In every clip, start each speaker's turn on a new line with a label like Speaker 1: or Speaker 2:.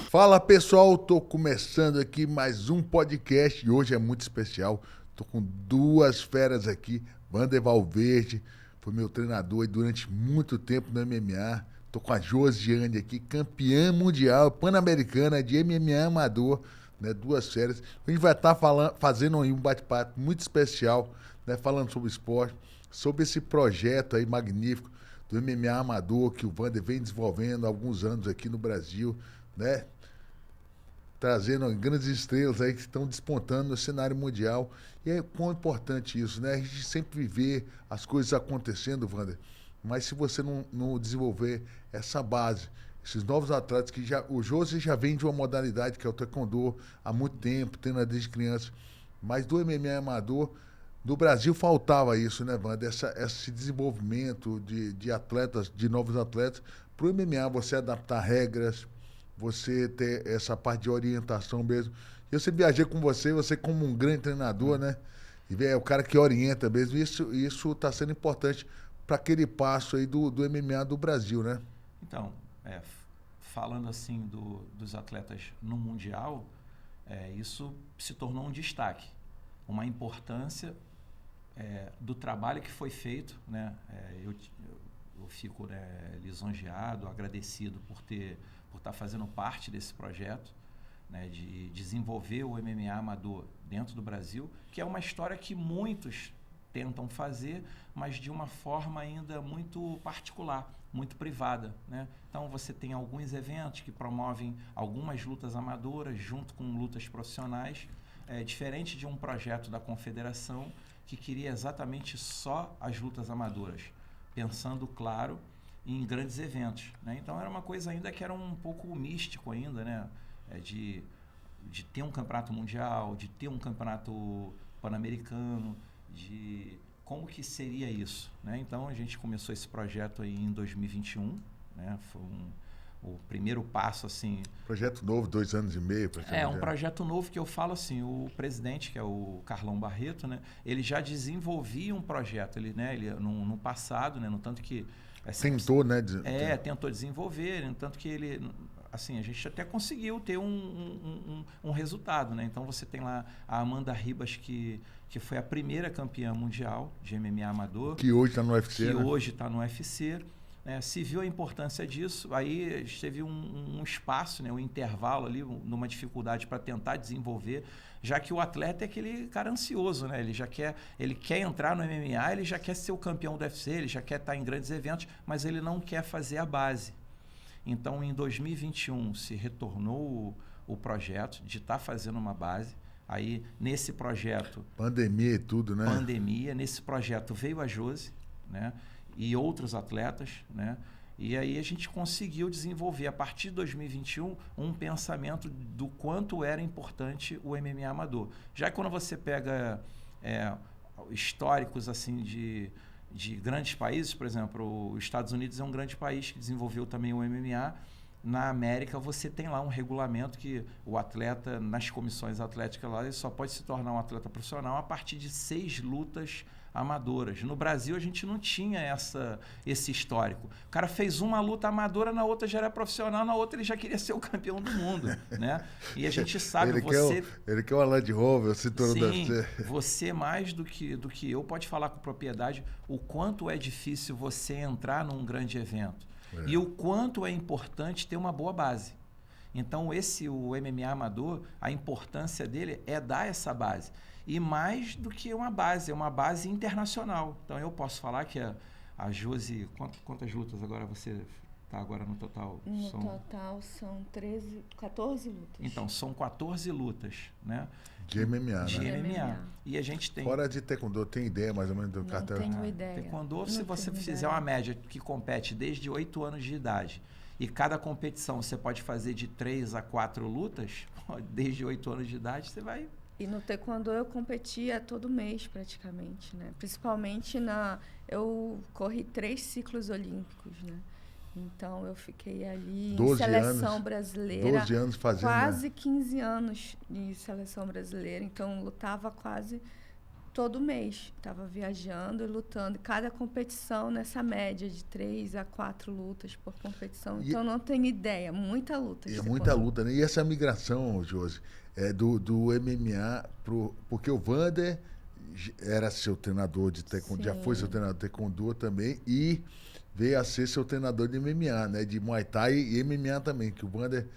Speaker 1: Fala pessoal, tô começando aqui mais um podcast e hoje é muito especial. Tô com duas feras aqui, Wander Valverde, foi meu treinador aí durante muito tempo no MMA. Tô com a Josiane aqui, campeã mundial pan-americana de MMA amador, né? Duas feras. A gente vai estar fazendo aí um bate-papo muito especial, né? Falando sobre esporte, sobre esse projeto aí magnífico do MMA amador que o Wander vem desenvolvendo há alguns anos aqui no Brasil, né? Trazendo grandes estrelas aí que estão despontando no cenário mundial. E é quão importante isso, né? A gente sempre vê as coisas acontecendo, Wander, mas se você não desenvolver essa base, esses novos atletas que já... O Josi já vem de uma modalidade que é o taekwondo há muito tempo, treina desde criança, mas do MMA amador, no Brasil faltava isso, né, Wander? Esse desenvolvimento de atletas, de novos atletas, para o MMA, você adaptar regras, você ter essa parte de orientação mesmo. Eu sempre viajei com você como um grande treinador, né? E é o cara que orienta mesmo. Isso está sendo importante para aquele passo aí do MMA do Brasil, né?
Speaker 2: Então, falando assim dos atletas no Mundial, isso se tornou um destaque, uma importância do trabalho que foi feito, né? Eu fico, né, lisonjeado, agradecido por estar fazendo parte desse projeto, né, de desenvolver o MMA amador dentro do Brasil, que é uma história que muitos tentam fazer, mas de uma forma ainda muito particular, muito privada, né? Então você tem alguns eventos que promovem algumas lutas amadoras junto com lutas profissionais, diferente de um projeto da Confederação que queria exatamente só as lutas amadoras, pensando, claro, em grandes eventos, né? Então era uma coisa ainda que era um pouco místico ainda, né? De ter um campeonato mundial, de ter um campeonato pan-americano, de como que seria isso, né? Então a gente começou esse projeto aí em 2021, né? Foi o primeiro passo, assim...
Speaker 1: Projeto novo, 2 anos e meio.
Speaker 2: Um projeto novo que eu falo assim, o presidente, que é o Carlão Barreto, né? Ele já desenvolvia um projeto, ele no passado, né? No tanto que...
Speaker 1: Tentou, né?
Speaker 2: Tentou desenvolver, no tanto que ele... Assim, a gente até conseguiu ter um resultado, né? Então você tem lá a Amanda Ribas, que foi a primeira campeã mundial de MMA amador.
Speaker 1: Que hoje está no UFC,
Speaker 2: Que
Speaker 1: né?
Speaker 2: hoje está no UFC. Se viu a importância disso, aí teve um espaço, né, um intervalo ali, numa dificuldade para tentar desenvolver, já que o atleta é aquele cara ansioso, né? Ele quer entrar no MMA, ele já quer ser o campeão do UFC, ele já quer estar em grandes eventos, mas ele não quer fazer a base. Então, em 2021, se retornou o projeto de estar fazendo uma base. Aí, nesse projeto...
Speaker 1: Pandemia e tudo, né?
Speaker 2: Pandemia. Nesse projeto veio a Josi, né? E outros atletas, né? E aí a gente conseguiu desenvolver, a partir de 2021, um pensamento do quanto era importante o MMA amador. Já que quando você pega históricos assim de grandes países, por exemplo, os Estados Unidos é um grande país que desenvolveu também o MMA. Na América, você tem lá um regulamento que o atleta, nas comissões atléticas lá, ele só pode se tornar um atleta profissional a partir de 6 lutas amadoras. No Brasil, a gente não tinha esse histórico. O cara fez uma luta amadora, na outra já era profissional, na outra ele já queria ser o campeão do mundo, né? E a gente sabe...
Speaker 1: Ele quer o Land Rover, o cinturão da
Speaker 2: Sim, você mais do que eu pode falar com propriedade o quanto é difícil você entrar num grande evento. E o quanto é importante ter uma boa base. Então, o MMA amador, a importância dele é dar essa base. E mais do que uma base, é uma base internacional. Então, eu posso falar que a Josi... Quantas lutas agora você está agora no total?
Speaker 3: No total são 14 lutas.
Speaker 2: Então, são 14 lutas, né?
Speaker 1: De MMA,
Speaker 2: de
Speaker 1: né?
Speaker 2: MMA. E a gente tem...
Speaker 1: Fora de taekwondo, tem ideia mais ou menos do cartel?
Speaker 3: Não tenho ideia.
Speaker 2: Taekwondo, se você fizer uma média que compete desde 8 anos de idade, e cada competição você pode fazer de 3 a 4 lutas, desde 8 anos de idade, você vai...
Speaker 3: E no taekwondo eu competia todo mês praticamente, né? Principalmente eu corri 3 ciclos olímpicos, né? Então eu fiquei ali em seleção brasileira.
Speaker 1: 12 anos fazendo.
Speaker 3: Quase 15 anos de seleção brasileira. Então eu lutava quase todo mês. Estava viajando e lutando. Cada competição nessa média de 3 a 4 lutas por competição. Então, não tenho ideia. Muita luta.
Speaker 1: É muita luta, né? E essa migração, Josi, do MMA porque o Wander era seu treinador de taekwondo, já foi seu treinador de taekwondo também, e veio a ser seu treinador de MMA, né? De Muay Thai e MMA também, que o Wander,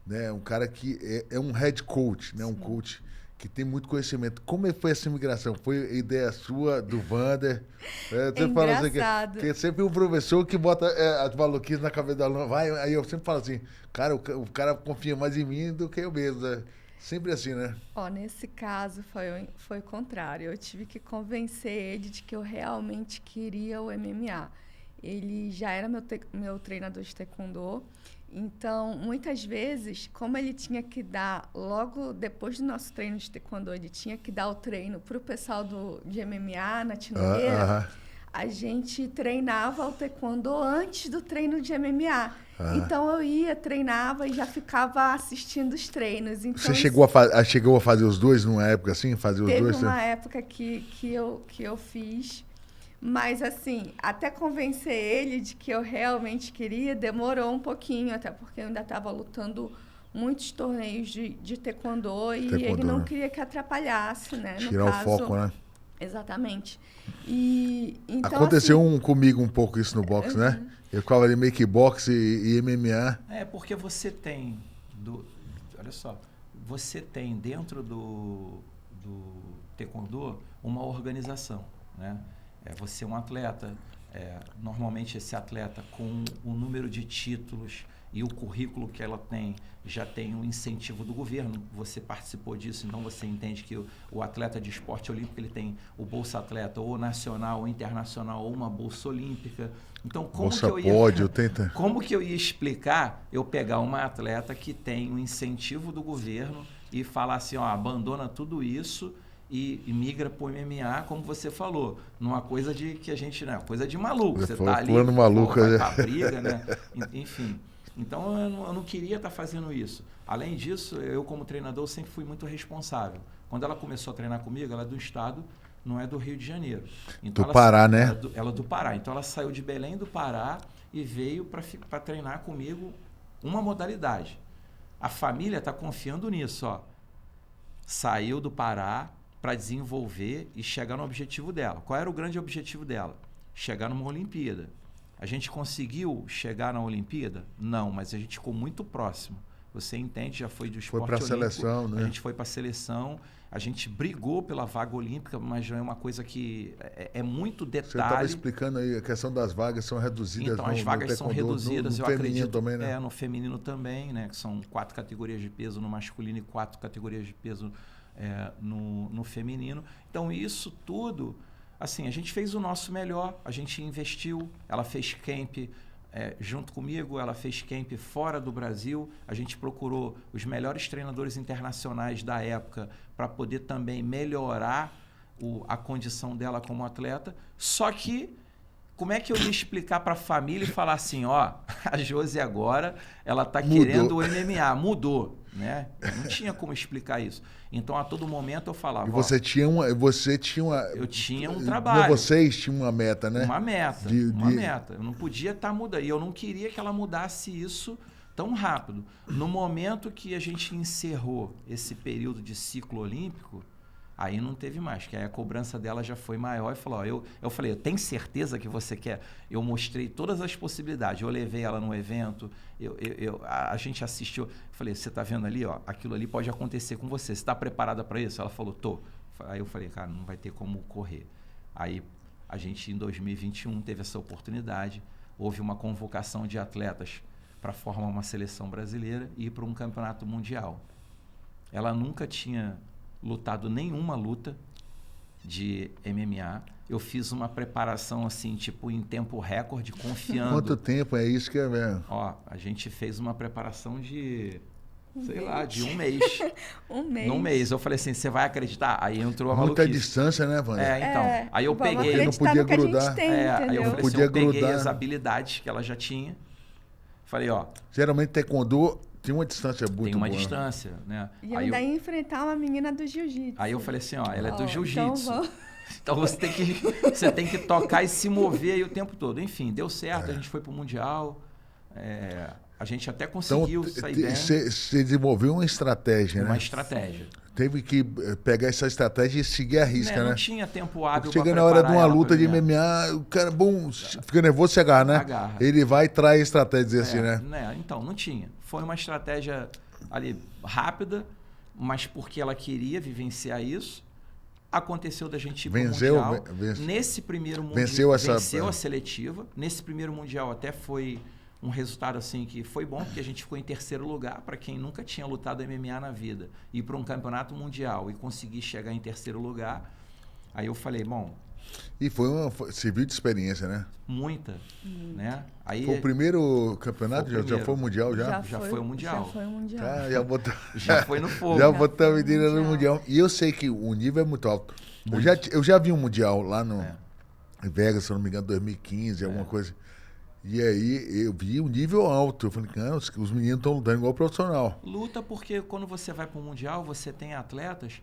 Speaker 1: né, é um cara que é um head coach, né? Um coach que tem muito conhecimento. Como foi essa migração? Foi ideia sua, do Wander?
Speaker 3: Você fala assim
Speaker 1: que sempre um professor que bota as maluquices na cabeça do aluno. Aí eu sempre falo assim, cara, o cara confia mais em mim do que eu mesmo, né? Sempre assim, né?
Speaker 3: Nesse caso foi o contrário. Eu tive que convencer ele de que eu realmente queria o MMA. Ele já era meu treinador de taekwondo. Então, muitas vezes, como ele tinha que dar, logo depois do nosso treino de taekwondo, ele tinha que dar o treino para o pessoal de MMA na Tinogueira, a gente treinava o taekwondo antes do treino de MMA. Então, eu ia, treinava e já ficava assistindo os treinos. Então,
Speaker 1: você chegou a fazer os dois numa época assim?
Speaker 3: Teve uma época que eu fiz. Mas, assim, até convencer ele de que eu realmente queria, demorou um pouquinho, até porque eu ainda estava lutando muitos torneios de taekwondo e ele não queria que atrapalhasse, né?
Speaker 1: Tirar o foco, né?
Speaker 3: Exatamente. Então,
Speaker 1: aconteceu comigo um pouco isso no boxe, né? Eu ficava ali meio que boxe e MMA.
Speaker 2: Porque você tem, olha só, você tem dentro do taekwondo uma organização, né? Você é um atleta, normalmente esse atleta com o número de títulos e o currículo que ela tem, já tem um incentivo do governo, você participou disso, então você entende que o atleta de esporte olímpico, ele tem o Bolsa Atleta ou nacional ou internacional ou uma Bolsa Olímpica. Então, como que eu ia explicar eu pegar uma atleta que tem um incentivo do governo e falar assim, abandona tudo isso e migra para o MMA, como você falou, numa coisa de que a gente, né, coisa de maluco. Você tá ali, vai pra briga, né? Enfim. Então, eu não queria estar fazendo isso. Além disso, eu como treinador sempre fui muito responsável. Quando ela começou a treinar comigo, ela é do estado, não é do Rio de Janeiro. Então,
Speaker 1: do Pará, né?
Speaker 2: Ela é do Pará. Então, ela saiu de Belém do Pará e veio para treinar comigo uma modalidade. A família está confiando nisso, Saiu do Pará para desenvolver e chegar no objetivo dela. Qual era o grande objetivo dela? Chegar numa Olimpíada. A gente conseguiu chegar na Olimpíada? Não, mas a gente ficou muito próximo. Você entende, já foi do esporte olímpico. Foi para a seleção, né? A gente foi para a seleção, a gente brigou pela vaga olímpica, mas já é uma coisa que é muito detalhe. Você
Speaker 1: estava explicando aí, a questão das vagas são reduzidas.
Speaker 2: Então, as vagas são reduzidas,
Speaker 1: no
Speaker 2: eu acredito.
Speaker 1: Também, né?
Speaker 2: No feminino também, né? Que são 4 categorias de peso no masculino e 4 categorias de peso no feminino. Então, isso tudo, assim, a gente fez o nosso melhor, a gente investiu, ela fez camp junto comigo, ela fez camp fora do Brasil, a gente procurou os melhores treinadores internacionais da época para poder também melhorar a condição dela como atleta, só que como é que eu ia explicar para a família e falar assim, a Josi agora, ela está querendo o MMA, mudou, né? Eu não tinha como explicar isso. Então, a todo momento eu falava...
Speaker 1: E você tinha uma...
Speaker 2: Eu tinha um trabalho.
Speaker 1: Vocês tinham uma meta, né?
Speaker 2: Uma meta. Meta. Eu não podia estar mudando. E eu não queria que ela mudasse isso tão rápido. No momento que a gente encerrou esse período de ciclo olímpico, aí não teve mais, que aí a cobrança dela já foi maior e falou, eu falei, eu tenho certeza que você quer? Eu mostrei todas as possibilidades, eu levei ela no evento, a gente assistiu, falei, você tá vendo ali, aquilo ali pode acontecer com você está preparada para isso? Ela falou, tô. Aí eu falei, cara, não vai ter como correr. Aí a gente, em 2021, teve essa oportunidade, houve uma convocação de atletas para formar uma seleção brasileira e ir para um campeonato mundial. Ela nunca tinha lutado nenhuma luta de MMA. Eu fiz uma preparação assim, tipo, em tempo recorde, confiando.
Speaker 1: Quanto tempo é isso que é mesmo?
Speaker 2: A gente fez uma preparação de, de um mês.
Speaker 3: Um mês.
Speaker 2: Num mês. Eu falei assim, você vai acreditar? Aí entrou a
Speaker 1: muita
Speaker 2: maluquice.
Speaker 1: Distância, né, Wander?
Speaker 2: Então. Aí eu peguei...
Speaker 1: não podia grudar.
Speaker 2: Aí eu falei assim, eu peguei as habilidades que ela já tinha. Falei,
Speaker 1: Geralmente taekwondo tem uma distância muito boa.
Speaker 2: Tem uma distância, né?
Speaker 3: E eu daí enfrentar uma menina do jiu-jitsu.
Speaker 2: Aí eu falei assim, ó, ela é do jiu-jitsu.
Speaker 3: Então,
Speaker 2: então você tem que tocar e se mover aí o tempo todo. Enfim, deu certo, a gente foi pro Mundial. A gente até conseguiu sair bem.
Speaker 1: Você desenvolveu uma estratégia, né?
Speaker 2: Uma estratégia.
Speaker 1: Teve que pegar essa estratégia e seguir a risca, né?
Speaker 2: Não tinha tempo hábil.
Speaker 1: Chega na hora de uma luta de MMA, o cara, fica nervoso, se agarra, né?
Speaker 2: Agarra.
Speaker 1: Ele vai e traz a estratégia assim, né?
Speaker 2: Então, não tinha. Foi uma estratégia ali rápida, mas porque ela queria vivenciar isso. Aconteceu da gente ir pro Mundial. Nesse primeiro Mundial, venceu a seletiva. Nesse primeiro Mundial até foi um resultado assim que foi bom, porque a gente ficou em terceiro lugar, para quem nunca tinha lutado MMA na vida, ir para um campeonato mundial e conseguir chegar em terceiro lugar. Aí eu falei, bom...
Speaker 1: E serviu de experiência, né?
Speaker 2: Muita, né? Aí,
Speaker 1: foi o primeiro campeonato? Já foi o Mundial?
Speaker 2: Já foi o Mundial.
Speaker 3: Já foi o Mundial.
Speaker 2: Já foi no fogo.
Speaker 1: Já botou a menina no Mundial. E eu sei que o nível é muito alto. Eu já vi um Mundial lá no em Vegas, se eu não me engano, 2015, alguma coisa. E aí eu vi um nível alto. Eu falei, os meninos estão lutando igual profissional.
Speaker 2: Luta porque quando você vai para o Mundial, você tem atletas...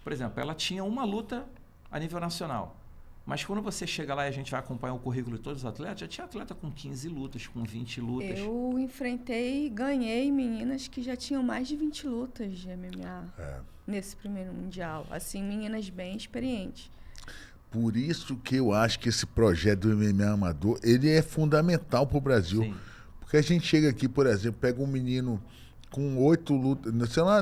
Speaker 2: Por exemplo, ela tinha uma luta a nível nacional. Mas quando você chega lá e a gente vai acompanhar o currículo de todos os atletas, já tinha atleta com 15 lutas, com 20 lutas.
Speaker 3: Eu enfrentei e ganhei meninas que já tinham mais de 20 lutas de MMA nesse primeiro Mundial. Assim, meninas bem experientes.
Speaker 1: Por isso que eu acho que esse projeto do MMA amador, ele é fundamental para o Brasil.
Speaker 2: Sim.
Speaker 1: Porque a gente chega aqui, por exemplo, pega um menino com 8 lutas, sei lá,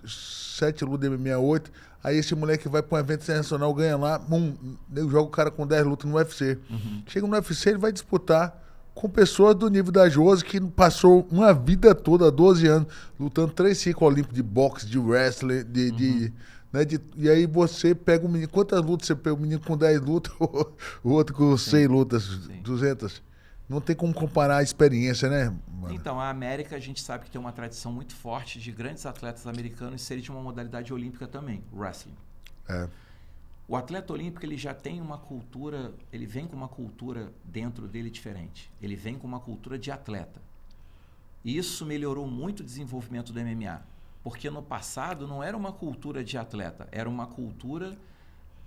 Speaker 1: 7 lutas de MMA, 8, aí esse moleque vai para um evento internacional, ganha lá, joga o cara com 10 lutas no UFC. Chega no UFC, ele vai disputar com pessoas do nível da Josi, que passou uma vida toda, 12 anos, lutando 3 ciclos olímpicos de boxe, de wrestling, e aí você pega um menino, quantas lutas você pega? Um menino com 10 lutas, o outro com 6 lutas, 200. Não tem como comparar a experiência, né, mano?
Speaker 2: Então, a América, a gente sabe que tem uma tradição muito forte de grandes atletas americanos serem de uma modalidade olímpica também, wrestling. O atleta olímpico, ele já tem uma cultura, ele vem com uma cultura dentro dele diferente. Ele vem com uma cultura de atleta. E isso melhorou muito o desenvolvimento do MMA. Porque no passado não era uma cultura de atleta, era uma cultura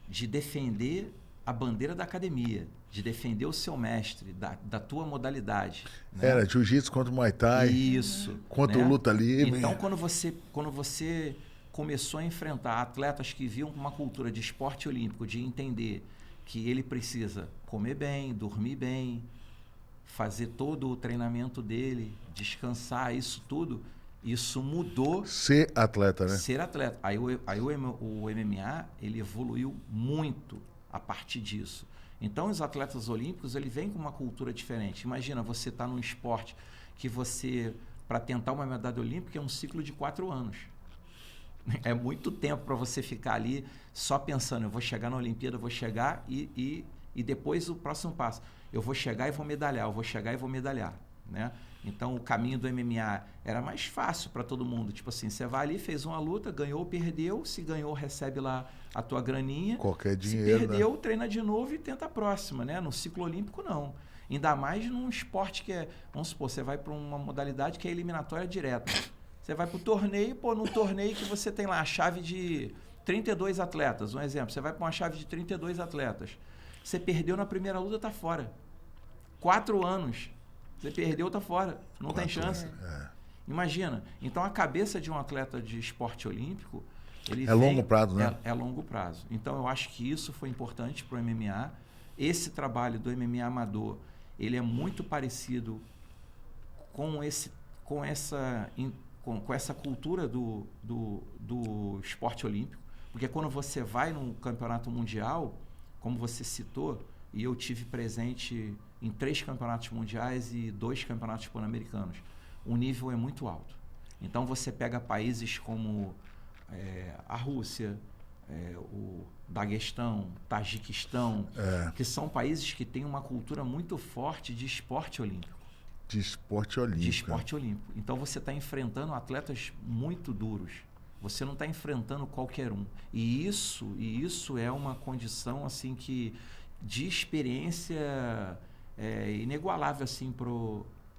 Speaker 2: de defender a bandeira da academia, de defender o seu mestre, da tua modalidade. Né?
Speaker 1: Era jiu-jitsu contra o Muay Thai.
Speaker 2: Isso.
Speaker 1: Contra o luta livre.
Speaker 2: Então, quando você começou a enfrentar atletas que viam uma cultura de esporte olímpico, de entender que ele precisa comer bem, dormir bem, fazer todo o treinamento dele, descansar, isso tudo, isso mudou.
Speaker 1: Ser atleta, né?
Speaker 2: Ser atleta. Aí o MMA, ele evoluiu muito a partir disso. Então, os atletas olímpicos, ele vem com uma cultura diferente. Imagina, você está num esporte que você, para tentar uma medalha olímpica, é um ciclo de 4 anos. É muito tempo para você ficar ali só pensando, eu vou chegar na Olimpíada, vou chegar e depois o próximo passo. Eu vou chegar e vou medalhar, eu vou chegar e vou medalhar, né? Então, o caminho do MMA era mais fácil para todo mundo. Tipo assim, você vai ali, fez uma luta, ganhou, perdeu. Se ganhou, recebe lá a tua graninha.
Speaker 1: Qualquer dinheiro,
Speaker 2: se perdeu, treina de novo e tenta a próxima, né? No ciclo olímpico, não. Ainda mais num esporte que é... Vamos supor, você vai para uma modalidade que é eliminatória direta. Você vai para o torneio, num torneio que você tem lá a chave de 32 atletas. Um exemplo, você vai para uma chave de 32 atletas. Você perdeu na primeira luta, tá fora. 4 anos. Você perdeu, tá fora. Não tem chance. Imagina. Então, a cabeça de um atleta de esporte olímpico...
Speaker 1: longo prazo, né?
Speaker 2: É longo prazo. Então, eu acho que isso foi importante para o MMA. Esse trabalho do MMA amador, ele é muito parecido com essa cultura do esporte olímpico. Porque quando você vai no campeonato mundial, como você citou, e eu tive presente em 3 campeonatos mundiais e 2 campeonatos pan-americanos, o nível é muito alto. Então, você pega países como a Rússia, o Daguestão, Tajiquistão, que são países que têm uma cultura muito forte de esporte olímpico.
Speaker 1: De esporte olímpico.
Speaker 2: De esporte olímpico. Então, você está enfrentando atletas muito duros. Você não está enfrentando qualquer um. E isso é uma condição assim que de experiência inigualável assim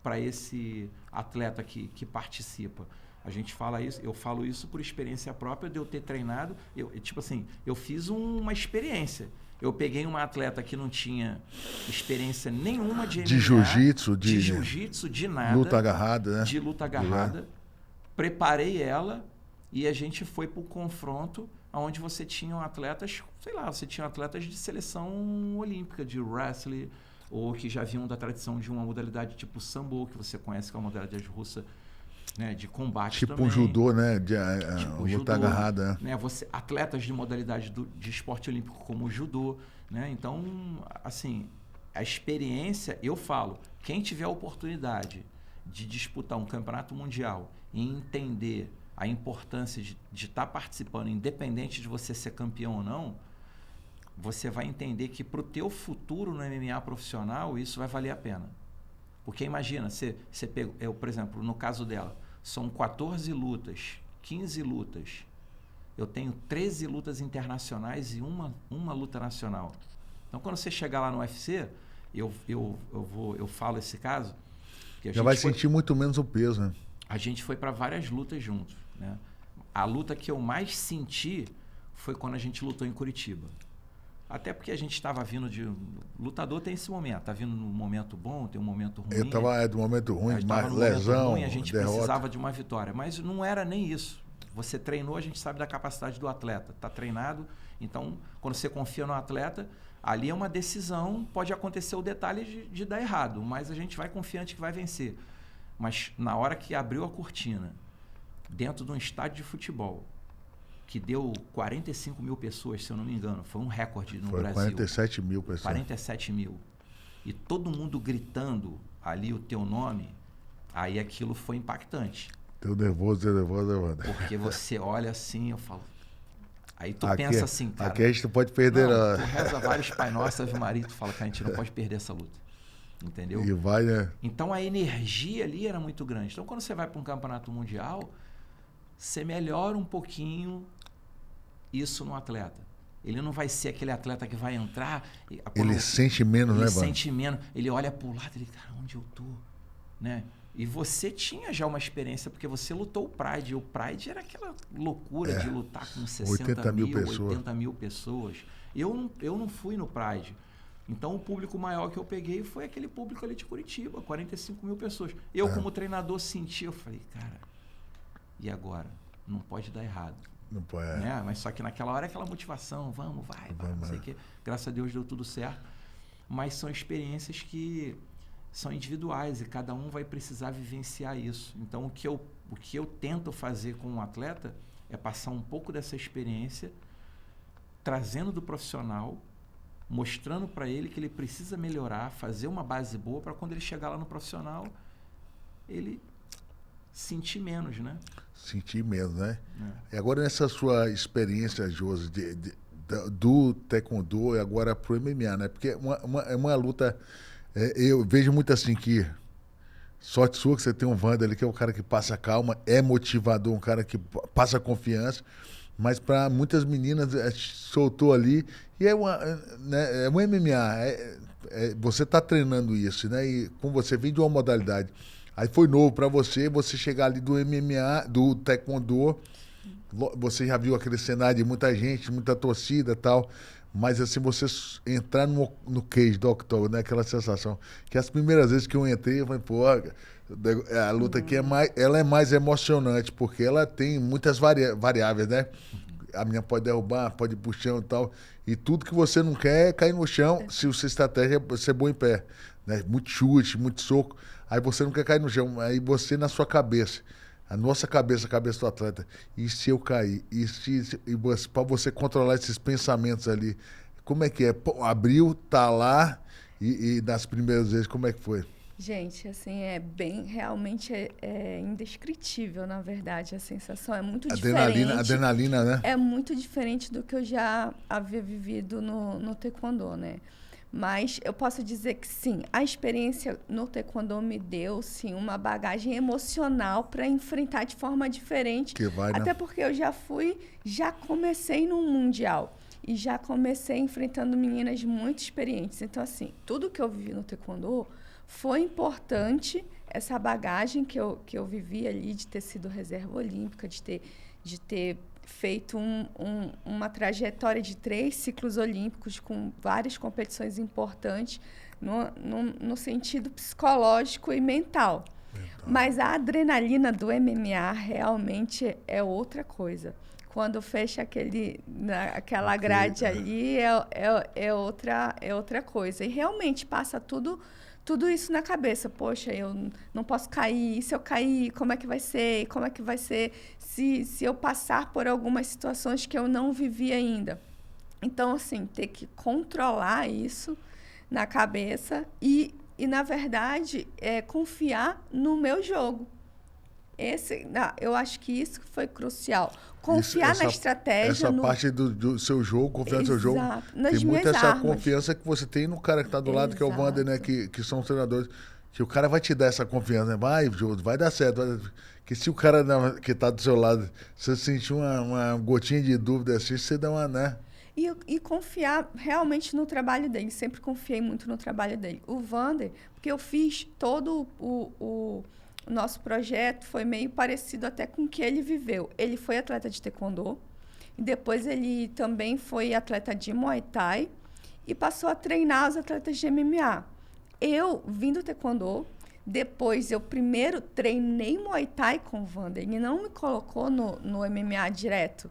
Speaker 2: para esse atleta que participa. A gente fala isso, eu falo isso por experiência própria de eu ter treinado. Tipo assim, eu fiz uma experiência. Eu peguei uma atleta que não tinha experiência nenhuma de MMA,
Speaker 1: de jiu-jitsu,
Speaker 2: de nada.
Speaker 1: Luta agarrada, né?
Speaker 2: De luta agarrada. Preparei ela e a gente foi para o confronto onde você tinha atletas, sei lá, você tinha atletas de seleção olímpica, de wrestling, ou que já vinham da tradição de uma modalidade tipo sambo, que você conhece, que é uma modalidade russa, né, de combate
Speaker 1: tipo
Speaker 2: também.
Speaker 1: Um judô, né?
Speaker 2: Tipo
Speaker 1: luta
Speaker 2: judô,
Speaker 1: agarrada.
Speaker 2: Né? Atletas de modalidade de esporte olímpico como o judô. Né? Então, assim, a experiência, eu falo, quem tiver a oportunidade de disputar um campeonato mundial e entender a importância de estar participando, independente de você ser campeão ou não, você vai entender que para o teu futuro no MMA profissional, isso vai valer a pena. Porque imagina, você pega, por exemplo, no caso dela, são 14 lutas, 15 lutas. Eu tenho 13 lutas internacionais e uma luta nacional. Então, quando você chegar lá no UFC, eu falo esse caso. Que
Speaker 1: já vai sentir muito menos o peso, né?
Speaker 2: A gente foi para várias lutas juntos. Né? A luta que eu mais senti foi quando a gente lutou em Curitiba. Até porque a gente estava vindo de... Lutador tem esse momento. Está vindo num momento bom, tem um momento ruim.
Speaker 1: Eu estava do momento ruim, mais lesão, ruim,
Speaker 2: a gente
Speaker 1: derrota.
Speaker 2: Precisava de uma vitória. Mas não era nem isso. Você treinou, a gente sabe da capacidade do atleta. Está treinado. Então, quando você confia no atleta, ali é uma decisão. Pode acontecer o detalhe de dar errado. Mas a gente vai confiante que vai vencer. Mas na hora que abriu a cortina, dentro de um estádio de futebol, que deu 45 mil pessoas, se eu não me engano. Foi um recorde no Brasil.
Speaker 1: 47 mil pessoas.
Speaker 2: 47 mil. E todo mundo gritando ali o teu nome, aí aquilo foi impactante.
Speaker 1: Teu nervoso.
Speaker 2: Porque você olha assim, eu falo... Aí tu pensa assim, cara...
Speaker 1: Aqui a gente não pode perder...
Speaker 2: Tu reza vários Pai Nosso, Ave Maria, tu fala que a gente não pode perder essa luta. Entendeu?
Speaker 1: E vai, né?
Speaker 2: Então a energia ali era muito grande. Então quando você vai para um campeonato mundial, você melhora um pouquinho isso no atleta. Ele não vai ser aquele atleta que vai entrar...
Speaker 1: Ele sente menos, né,
Speaker 2: Ele sente menos. Ele olha para o lado e ele, cara, onde eu tô? Né? E você tinha já uma experiência, porque você lutou o Pride. O Pride era aquela loucura de lutar com 60 mil, 80 mil pessoas. Eu não fui no Pride. Então, o público maior que eu peguei foi aquele público ali de Curitiba, 45 mil pessoas. Eu, como treinador, senti, eu falei, cara, e agora? Não pode dar errado.
Speaker 1: Não pode.
Speaker 2: Né? Mas só que naquela hora é aquela motivação, vamos, não sei o quê. Graças a Deus deu tudo certo. Mas são experiências que são individuais e cada um vai precisar vivenciar isso. Então, o que eu tento fazer com um atleta é passar um pouco dessa experiência, trazendo do profissional, mostrando para ele que ele precisa melhorar, fazer uma base boa para quando ele chegar lá no profissional, ele sentir menos, né? Sentir
Speaker 1: menos, né? E agora nessa sua experiência, Josi, do taekwondo e agora pro MMA, né? Porque é uma luta... eu vejo muito assim que... Sorte sua que você tem um Wander ali, que é um cara que passa calma, é motivador, um cara que passa confiança, mas para muitas meninas soltou ali e é um MMA. Você está treinando isso, né? E como você vem de uma modalidade, aí foi novo para você chegar ali do MMA, do taekwondo, você já viu aquele cenário de muita gente, muita torcida e tal, mas assim, você entrar no cage do octógono, né? Aquela sensação, que as primeiras vezes que eu entrei, eu falei, pô, a luta aqui ela é mais emocionante, porque ela tem muitas variáveis, né? A minha pode derrubar, pode ir pro chão e tal, e tudo que você não quer é cair no chão, se a sua estratégia é ser bom em pé, né? Muito chute, muito soco, aí você não quer cair no chão, aí você na sua cabeça, a nossa cabeça, a cabeça do atleta, e se eu cair? Para você controlar esses pensamentos ali, como é que é? Pô, abriu, tá lá, e nas primeiras vezes, como é que foi?
Speaker 3: Gente, assim, realmente é indescritível, na verdade, a sensação é muito diferente.
Speaker 1: Adrenalina, né?
Speaker 3: É muito diferente do que eu já havia vivido no taekwondo, né? Mas eu posso dizer que sim, a experiência no taekwondo me deu, sim, uma bagagem emocional para enfrentar de forma diferente. Até porque eu já comecei no mundial e já comecei enfrentando meninas muito experientes. Então, assim, tudo que eu vivi no taekwondo foi importante essa bagagem que eu vivi ali, de ter sido reserva olímpica, de ter feito uma trajetória de 3 ciclos olímpicos com várias competições importantes no sentido psicológico e mental. Mas a adrenalina do MMA realmente é outra coisa. Quando fecha aquela grade ali, é outra coisa. E realmente passa tudo isso na cabeça. Poxa, eu não posso cair. E se eu cair, como é que vai ser? Como é que vai ser se eu passar por algumas situações que eu não vivi ainda? Então, assim, ter que controlar isso na cabeça e na verdade, confiar no meu jogo. Eu acho que isso foi crucial. Confiar na estratégia.
Speaker 1: Essa parte do seu jogo, confiar no seu jogo. Tem muito essa confiança que você tem no cara que está do lado, que é o Wander, né? Que são os treinadores. Que o cara vai te dar essa confiança, né? Vai dar certo. Que se o cara que está do seu lado, você sentir uma gotinha de dúvida assim, você dá uma, né?
Speaker 3: E confiar realmente no trabalho dele. Sempre confiei muito no trabalho dele. O Wander, porque eu fiz todo o nosso projeto, foi meio parecido até com o que ele viveu. Ele foi atleta de taekwondo, e depois ele também foi atleta de Muay Thai e passou a treinar os atletas de MMA. Eu vim do taekwondo, depois eu primeiro treinei Muay Thai com o Wander. Ele não me colocou no MMA direto.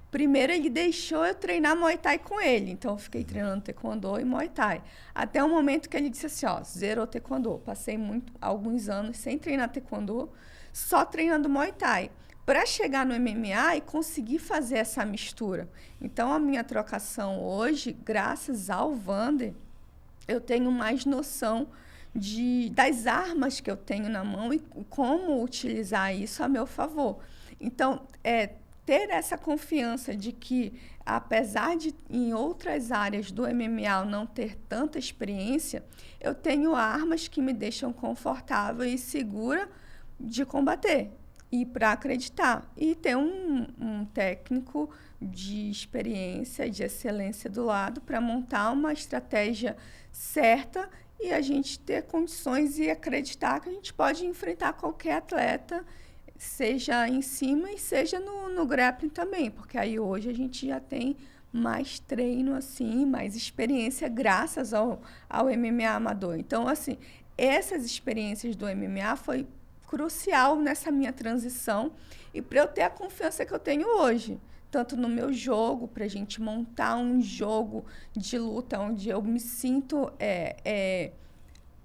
Speaker 3: Primeiro, ele deixou eu treinar Muay Thai com ele. Então, eu fiquei treinando Taekwondo e Muay Thai. Até o momento que ele disse assim, zerou Taekwondo. Passei alguns anos sem treinar Taekwondo, só treinando Muay Thai. Para chegar no MMA e conseguir fazer essa mistura. Então, a minha trocação hoje, graças ao Wander, eu tenho mais noção das armas que eu tenho na mão e como utilizar isso a meu favor. Então, ter essa confiança de que, apesar de em outras áreas do MMA não ter tanta experiência, eu tenho armas que me deixam confortável e segura de combater e para acreditar. E ter um técnico de experiência, de excelência do lado para montar uma estratégia certa e a gente ter condições e acreditar que a gente pode enfrentar qualquer atleta, seja em cima e seja no grappling também, porque aí hoje a gente já tem mais treino, assim, mais experiência graças ao MMA amador. Então, assim, essas experiências do MMA foi crucial nessa minha transição e para eu ter a confiança que eu tenho hoje, tanto no meu jogo, para a gente montar um jogo de luta onde eu me sinto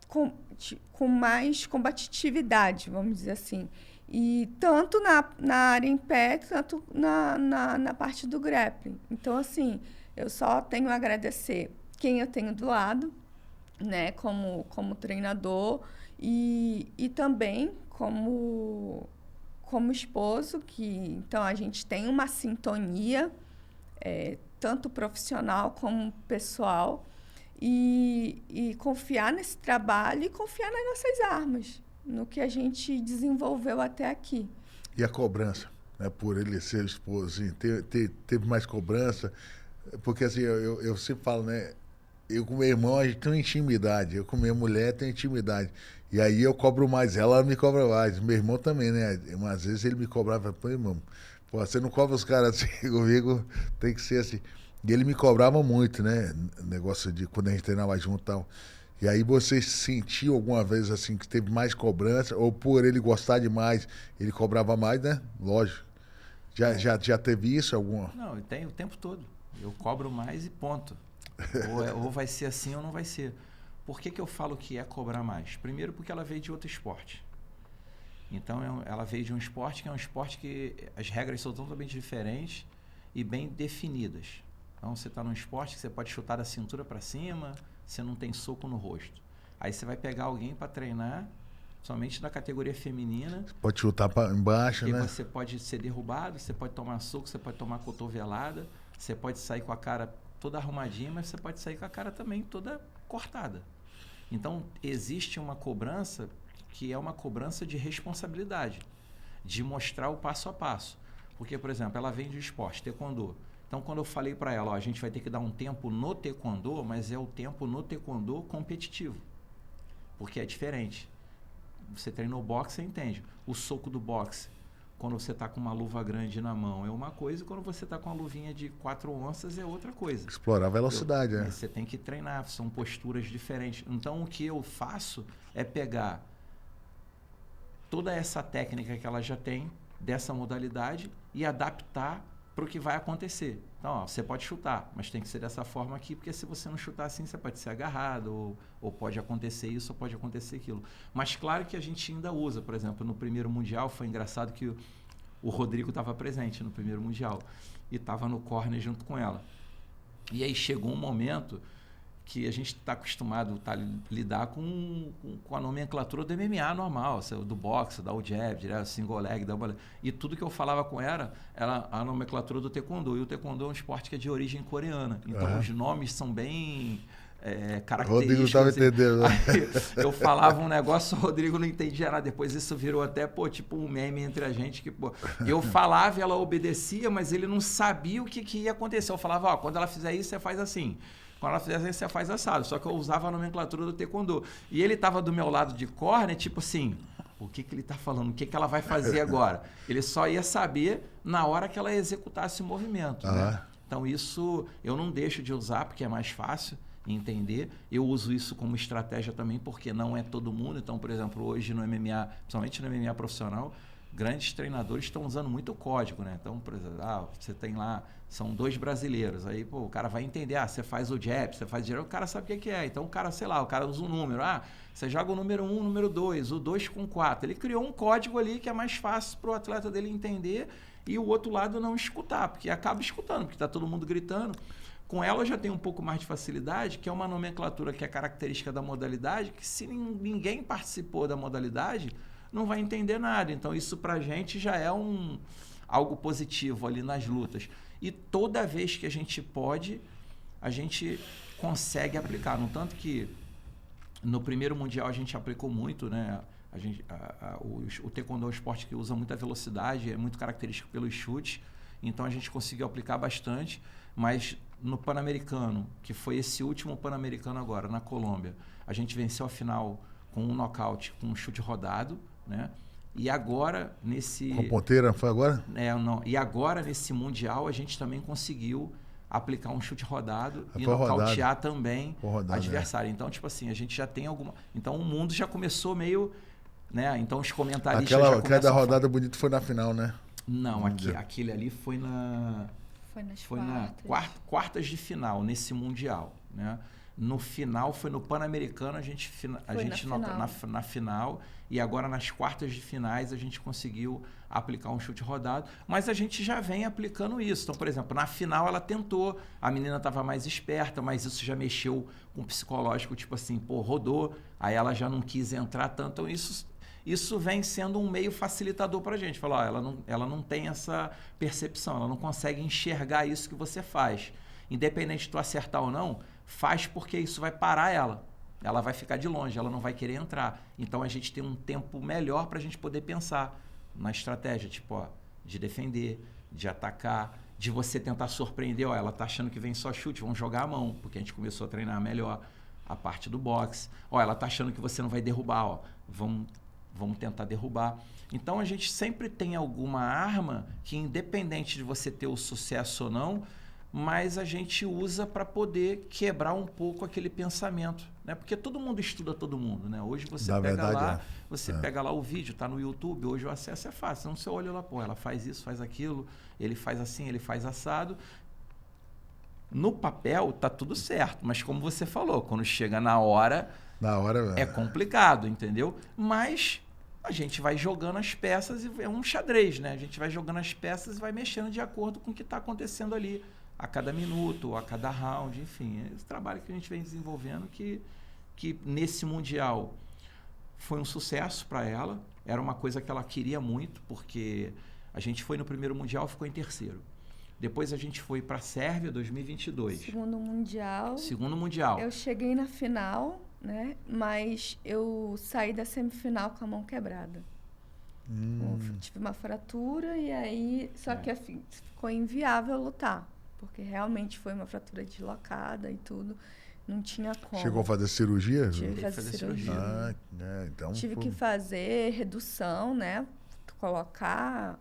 Speaker 3: com mais combatividade, vamos dizer assim. E tanto na área em pé, tanto na parte do grappling. Então, assim, eu só tenho a agradecer quem eu tenho do lado, né, como treinador e também como esposo, então a gente tem uma sintonia, tanto profissional como pessoal, e confiar nesse trabalho e confiar nas nossas armas, no que a gente desenvolveu até aqui.
Speaker 1: E a cobrança, né, por ele ser esposo, assim, teve mais cobrança? Porque assim, eu sempre falo, né, eu com meu irmão, a gente tem uma intimidade, eu com minha mulher tenho intimidade. E aí eu cobro mais ela me cobra mais. Meu irmão também, né? Às vezes ele me cobrava, pô, irmão, você não cobra os caras assim comigo, tem que ser assim. E ele me cobrava muito, né? Negócio de quando a gente treinava junto e tal. E aí você sentiu alguma vez assim que teve mais cobrança, ou por ele gostar demais, ele cobrava mais, né? Lógico. Já teve isso alguma?
Speaker 2: Não, tem o tempo todo. Eu cobro mais e ponto. Ou vai ser assim ou não vai ser. Por que eu falo que é cobrar mais? Primeiro porque ela veio de outro esporte. Então ela veio de um esporte que é um esporte que as regras são totalmente diferentes e bem definidas. Então você está num esporte que você pode chutar da cintura para cima, você não tem soco no rosto. Aí você vai pegar alguém para treinar, somente da categoria feminina. Você
Speaker 1: pode chutar para embaixo, né?
Speaker 2: Você pode ser derrubado, você pode tomar soco, você pode tomar cotovelada, você pode sair com a cara toda arrumadinha, mas você pode sair com a cara também toda cortada. Então, existe uma cobrança que é uma cobrança de responsabilidade, de mostrar o passo a passo. Porque, por exemplo, ela vem de esporte, taekwondo. Então, quando eu falei para ela, a gente vai ter que dar um tempo no taekwondo, mas é o tempo no taekwondo competitivo. Porque é diferente. você treinou boxe, você entende. O soco do boxe, quando você está com uma luva grande na mão, é uma coisa, e quando você está com uma luvinha de 4 onças, é outra coisa.
Speaker 1: Explorar a velocidade, né?
Speaker 2: Você tem que treinar, são posturas diferentes. Então, o que eu faço é pegar toda essa técnica que ela já tem, dessa modalidade, e adaptar para o que vai acontecer. Então, ó, você pode chutar, mas tem que ser dessa forma aqui, porque se você não chutar assim, você pode ser agarrado, ou pode acontecer isso, ou pode acontecer aquilo. Mas claro que a gente ainda usa, por exemplo, no primeiro Mundial, foi engraçado que o Rodrigo estava presente no primeiro Mundial, e estava no corner junto com ela. E aí chegou um momento que a gente está acostumado a lidar com a nomenclatura do MMA normal, do boxe, da jab, direto, single leg, double leg. E tudo que eu falava com ela era a nomenclatura do taekwondo. E o taekwondo é um esporte que é de origem coreana. Então, os nomes são bem característicos. O Rodrigo estava entendendo. Aí, eu falava um negócio, o Rodrigo não entendia nada. Depois isso virou até, tipo um meme entre a gente. Que, eu falava e ela obedecia, mas ele não sabia o que ia acontecer. Eu falava, ó, quando ela fizer isso, você faz assim. Quando ela fizer isso, você faz assado. Só que eu usava a nomenclatura do taekwondo. E ele estava do meu lado de corner, tipo assim, o que ele está falando? O que ela vai fazer agora? Ele só ia saber na hora que ela executasse o movimento. Né? Então, isso eu não deixo de usar, porque é mais fácil entender. Eu uso isso como estratégia também, porque não é todo mundo. Então, por exemplo, hoje no MMA, principalmente no MMA profissional, grandes treinadores estão usando muito código, né? Então, por exemplo, você tem lá, são 2 brasileiros, aí o cara vai entender, você faz o jab, você faz o direto, o cara sabe o que é. Então, o cara, sei lá, o cara usa um número, você joga o número 1, o número 2, o 2 com 4. Ele criou um código ali que é mais fácil para o atleta dele entender e o outro lado não escutar, porque acaba escutando, porque está todo mundo gritando. Com ela eu já tenho um pouco mais de facilidade, que é uma nomenclatura que é característica da modalidade, que se ninguém participou da modalidade, não vai entender nada. Então, isso pra gente já é algo positivo ali nas lutas. E toda vez que a gente pode, a gente consegue aplicar. No tanto que no primeiro Mundial a gente aplicou muito, né? O taekwondo é um esporte que usa muita velocidade, é muito característico pelos chutes. Então, a gente conseguiu aplicar bastante. Mas no Pan-Americano, que foi esse último Pan-Americano agora, na Colômbia, a gente venceu a final com um nocaute, com um chute rodado, né? E agora, nesse...
Speaker 1: Com ponteira, foi agora?
Speaker 2: Não. E agora, nesse Mundial, a gente também conseguiu aplicar um chute rodado e nocautear também adversário. Então, tipo assim, a gente já tem alguma... Então, o mundo já começou meio... né? Então, os comentaristas já começam...
Speaker 1: Cada rodada bonita foi na final, né?
Speaker 2: Não, aquele ali foi na... Foi nas quartas de final, nesse Mundial, né? No final, foi no Pan-Americano, a gente na final, e agora nas quartas de finais a gente conseguiu aplicar um chute rodado, mas a gente já vem aplicando isso. Então, por exemplo, na final ela tentou, a menina estava mais esperta, mas isso já mexeu com o psicológico, tipo assim, rodou, aí ela já não quis entrar tanto, então isso vem sendo um meio facilitador para a gente. Falar, ela não tem essa percepção, ela não consegue enxergar isso que você faz. Independente de tu acertar ou não, faz porque isso vai parar ela. Ela vai ficar de longe, ela não vai querer entrar. Então, a gente tem um tempo melhor para a gente poder pensar na estratégia, tipo, de defender, de atacar, de você tentar surpreender. Ela tá achando que vem só chute, vamos jogar a mão, porque a gente começou a treinar melhor a parte do boxe. Ela tá achando que você não vai derrubar, vamos tentar derrubar. Então, a gente sempre tem alguma arma que, independente de você ter o sucesso ou não, mas a gente usa para poder quebrar um pouco aquele pensamento, né? Porque todo mundo estuda todo mundo, né? Hoje você pega lá o vídeo, tá no YouTube, hoje o acesso é fácil. Então você olha lá, ela faz isso, faz aquilo, ele faz assim, ele faz assado. No papel tá tudo certo, mas como você falou, quando chega na hora é complicado, entendeu? Mas a gente vai jogando as peças e é um xadrez, né? A gente vai jogando as peças e vai mexendo de acordo com o que está acontecendo ali a cada minuto, a cada round, enfim. É esse trabalho que a gente vem desenvolvendo que nesse Mundial foi um sucesso para ela. Era uma coisa que ela queria muito, porque a gente foi no primeiro Mundial, ficou em terceiro. Depois a gente foi para a Sérvia, 2022. Segundo Mundial.
Speaker 3: Eu cheguei na final, né? Mas eu saí da semifinal com a mão quebrada. Tive uma fratura e aí... Só que ficou inviável lutar. Porque realmente foi uma fratura deslocada e tudo. não tinha como.
Speaker 1: Chegou a fazer cirurgia?
Speaker 3: Tive que fazer cirurgia.
Speaker 1: Então
Speaker 3: tive que fazer redução, né? Colocar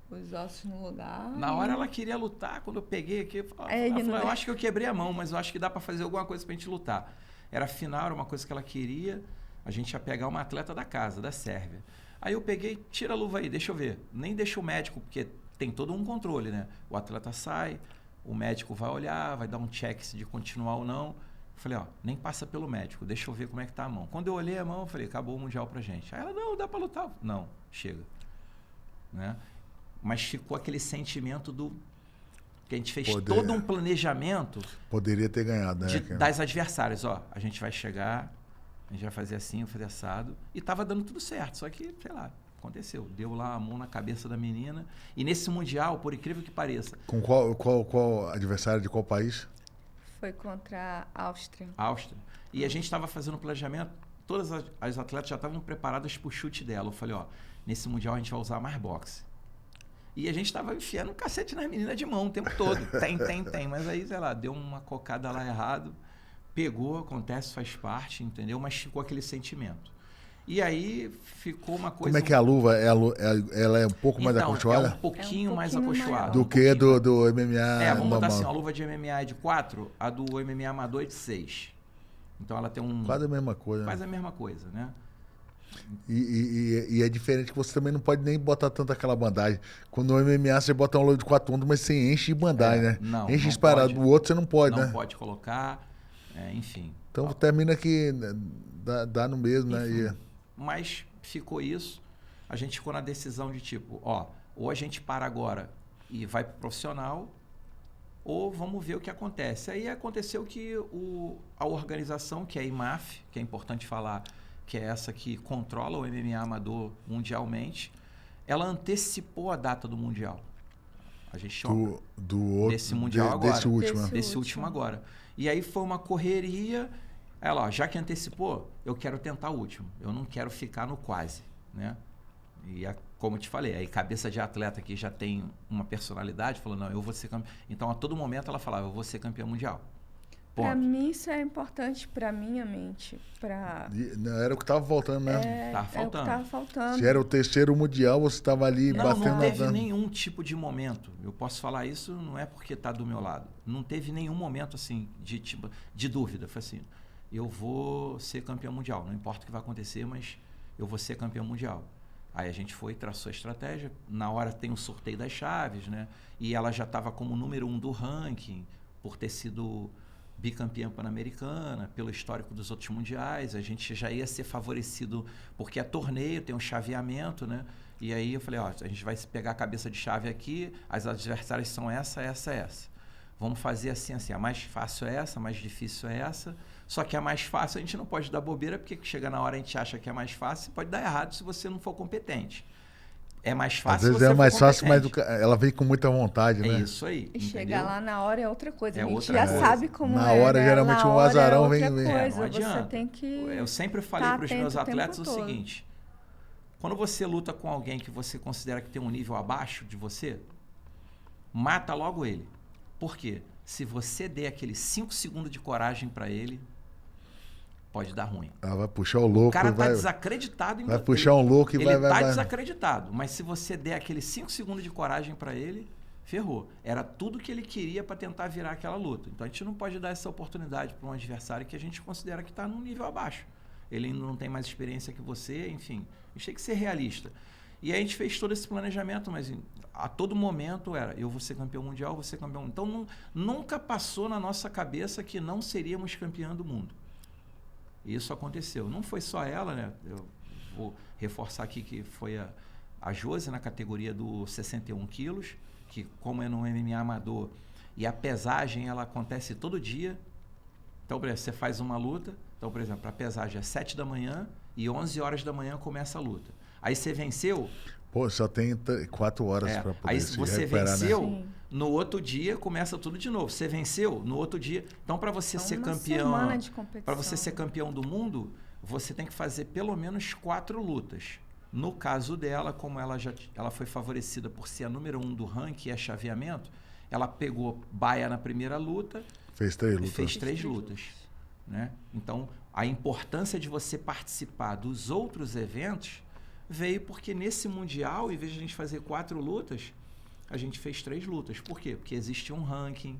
Speaker 3: os ossos no lugar.
Speaker 2: Na hora ela queria lutar, quando eu peguei aqui, ela falou, eu acho que eu quebrei a mão, mas eu acho que dá para fazer alguma coisa pra gente lutar. Era final, era uma coisa que ela queria, a gente ia pegar uma atleta da casa, da Sérvia. Aí eu peguei, tira a luva aí, deixa eu ver. Nem deixa o médico, porque tem todo um controle, né? O atleta sai, o médico vai olhar, vai dar um check se de continuar ou não. Eu falei, nem passa pelo médico, deixa eu ver como é que tá a mão. Quando eu olhei a mão, eu falei, acabou o Mundial pra gente. Aí ela, não, dá pra lutar. Não, chega. Né? Mas ficou aquele sentimento que a gente fez todo um planejamento.
Speaker 1: Poderia ter ganhado, né?
Speaker 2: Das adversárias. A gente vai chegar, a gente vai fazer assim, vai fazer assado. E tava dando tudo certo, só que, sei lá, aconteceu. Deu lá a mão na cabeça da menina. E nesse Mundial, por incrível que pareça...
Speaker 1: Com qual adversário de qual país?
Speaker 3: Foi contra a Áustria.
Speaker 2: E a gente estava fazendo o planejamento, todas as atletas já estavam preparadas para o chute dela. Eu falei, nesse Mundial a gente vai usar mais boxe. E a gente estava enfiando um cacete nas meninas de mão o tempo todo. Tem. Mas aí, sei lá, deu uma cocada lá errado. Pegou, acontece, faz parte, entendeu? Mas ficou aquele sentimento. E aí ficou uma coisa...
Speaker 1: Como é que a luva, ela é um pouco mais acolchoada?
Speaker 2: É um pouquinho mais acolchoada.
Speaker 1: Do que do MMA?
Speaker 2: Vamos botar assim, a luva de MMA é de 4, a do MMA amador é de 6. Então ela tem
Speaker 1: quase a mesma coisa.
Speaker 2: Quase a mesma coisa, né?
Speaker 1: E é diferente que você também não pode nem botar tanto aquela bandagem. Quando no MMA você bota uma luva de 4 ondas, mas você enche de bandagem, né?
Speaker 2: Não,
Speaker 1: enche disparado. O outro você não pode, né?
Speaker 2: Não pode colocar, enfim.
Speaker 1: Então termina que dá no mesmo,
Speaker 2: enfim,
Speaker 1: né?
Speaker 2: Mas ficou isso. A gente ficou na decisão de tipo, ou a gente para agora e vai pro profissional, ou vamos ver o que acontece. Aí aconteceu que a organização, que é a IMAF, que é importante falar, que é essa que controla o MMA amador mundialmente, ela antecipou a data do Mundial. A gente chama desse Mundial agora. Desse último agora. E aí foi uma correria. Ela, já que antecipou, eu quero tentar o último. Eu não quero ficar no quase, né? E como eu te falei, aí cabeça de atleta que já tem uma personalidade, falou, não, eu vou ser campeão. Então, a todo momento ela falava, eu vou ser campeã mundial.
Speaker 3: Para mim, isso é importante para minha mente.
Speaker 1: Era o que estava faltando, né?
Speaker 2: Tava faltando.
Speaker 1: Se era o terceiro mundial, você estava ali batendo...
Speaker 2: Não teve nenhum tipo de momento. Eu posso falar isso, não é porque está do meu lado. Não teve nenhum momento, assim, de dúvida. Foi assim, eu vou ser campeão mundial. Não importa o que vai acontecer, mas eu vou ser campeão mundial. Aí a gente foi, traçou a estratégia. Na hora tem o sorteio das chaves, né? E ela já estava como número 1 do ranking, por ter sido bicampeã pan-americana, pelo histórico dos outros mundiais. A gente já ia ser favorecido, porque é torneio, tem um chaveamento, né? E aí eu falei, a gente vai pegar a cabeça de chave aqui, as adversárias são essa. Vamos fazer assim. A mais fácil é essa, a mais difícil é essa. Só que a mais fácil a gente não pode dar bobeira, porque chega na hora a gente acha que é mais fácil, pode dar errado se você não for competente. É mais fácil.
Speaker 1: Às vezes é mais fácil, mas ela vem com muita vontade, né?
Speaker 2: É isso aí.
Speaker 3: E chegar lá na hora é outra coisa. A gente
Speaker 2: já
Speaker 3: sabe como
Speaker 1: na hora,
Speaker 3: né?
Speaker 1: geralmente,
Speaker 3: na
Speaker 1: um azarão vem.
Speaker 3: Coisa.
Speaker 2: Não adianta.
Speaker 3: Você tem que.
Speaker 2: Eu sempre falei para os meus atletas o seguinte: quando você luta com alguém que você considera que tem um nível abaixo de você, mata logo ele. Por quê? Se você der aqueles 5 segundos de coragem para ele, pode dar ruim.
Speaker 1: Vai puxar o louco.
Speaker 2: O cara tá desacreditado.
Speaker 1: Vai puxar um louco e vai...
Speaker 2: Ele tá desacreditado. Mas se você der aqueles 5 segundos de coragem para ele, ferrou. Era tudo que ele queria para tentar virar aquela luta. Então a gente não pode dar essa oportunidade para um adversário que a gente considera que está num nível abaixo. Ele ainda não tem mais experiência que você, enfim. A gente tem que ser realista. E aí a gente fez todo esse planejamento, mas a todo momento era, eu vou ser campeão mundial, vou ser campeão... Então nunca passou na nossa cabeça que não seríamos campeão do mundo. E isso aconteceu. Não foi só ela, né? Eu vou reforçar aqui que foi a Josi na categoria do 61 quilos, que como é no MMA amador, e a pesagem ela acontece todo dia. Então, por exemplo, você faz uma luta, então, por exemplo, a pesagem é 7 da manhã e 11 horas da manhã começa a luta. Aí você venceu...
Speaker 1: Pô, só tem 4 horas para poder
Speaker 2: aí
Speaker 1: se
Speaker 2: você
Speaker 1: recuperar,
Speaker 2: venceu,
Speaker 1: né?
Speaker 2: no outro dia começa tudo de novo. Você venceu, no outro dia... Então, para você ser campeão... Para você ser campeão do mundo, você tem que fazer pelo menos 4 lutas. No caso dela, como ela foi favorecida por ser a número 1 do ranking e a chaveamento, ela pegou baia na primeira luta.
Speaker 1: Fez 3 lutas.
Speaker 2: Fez 3 lutas. né? Então, a importância de você participar dos outros eventos veio porque nesse Mundial, em vez de a gente fazer 4 lutas, a gente fez 3 lutas. Por quê? Porque existe um ranking,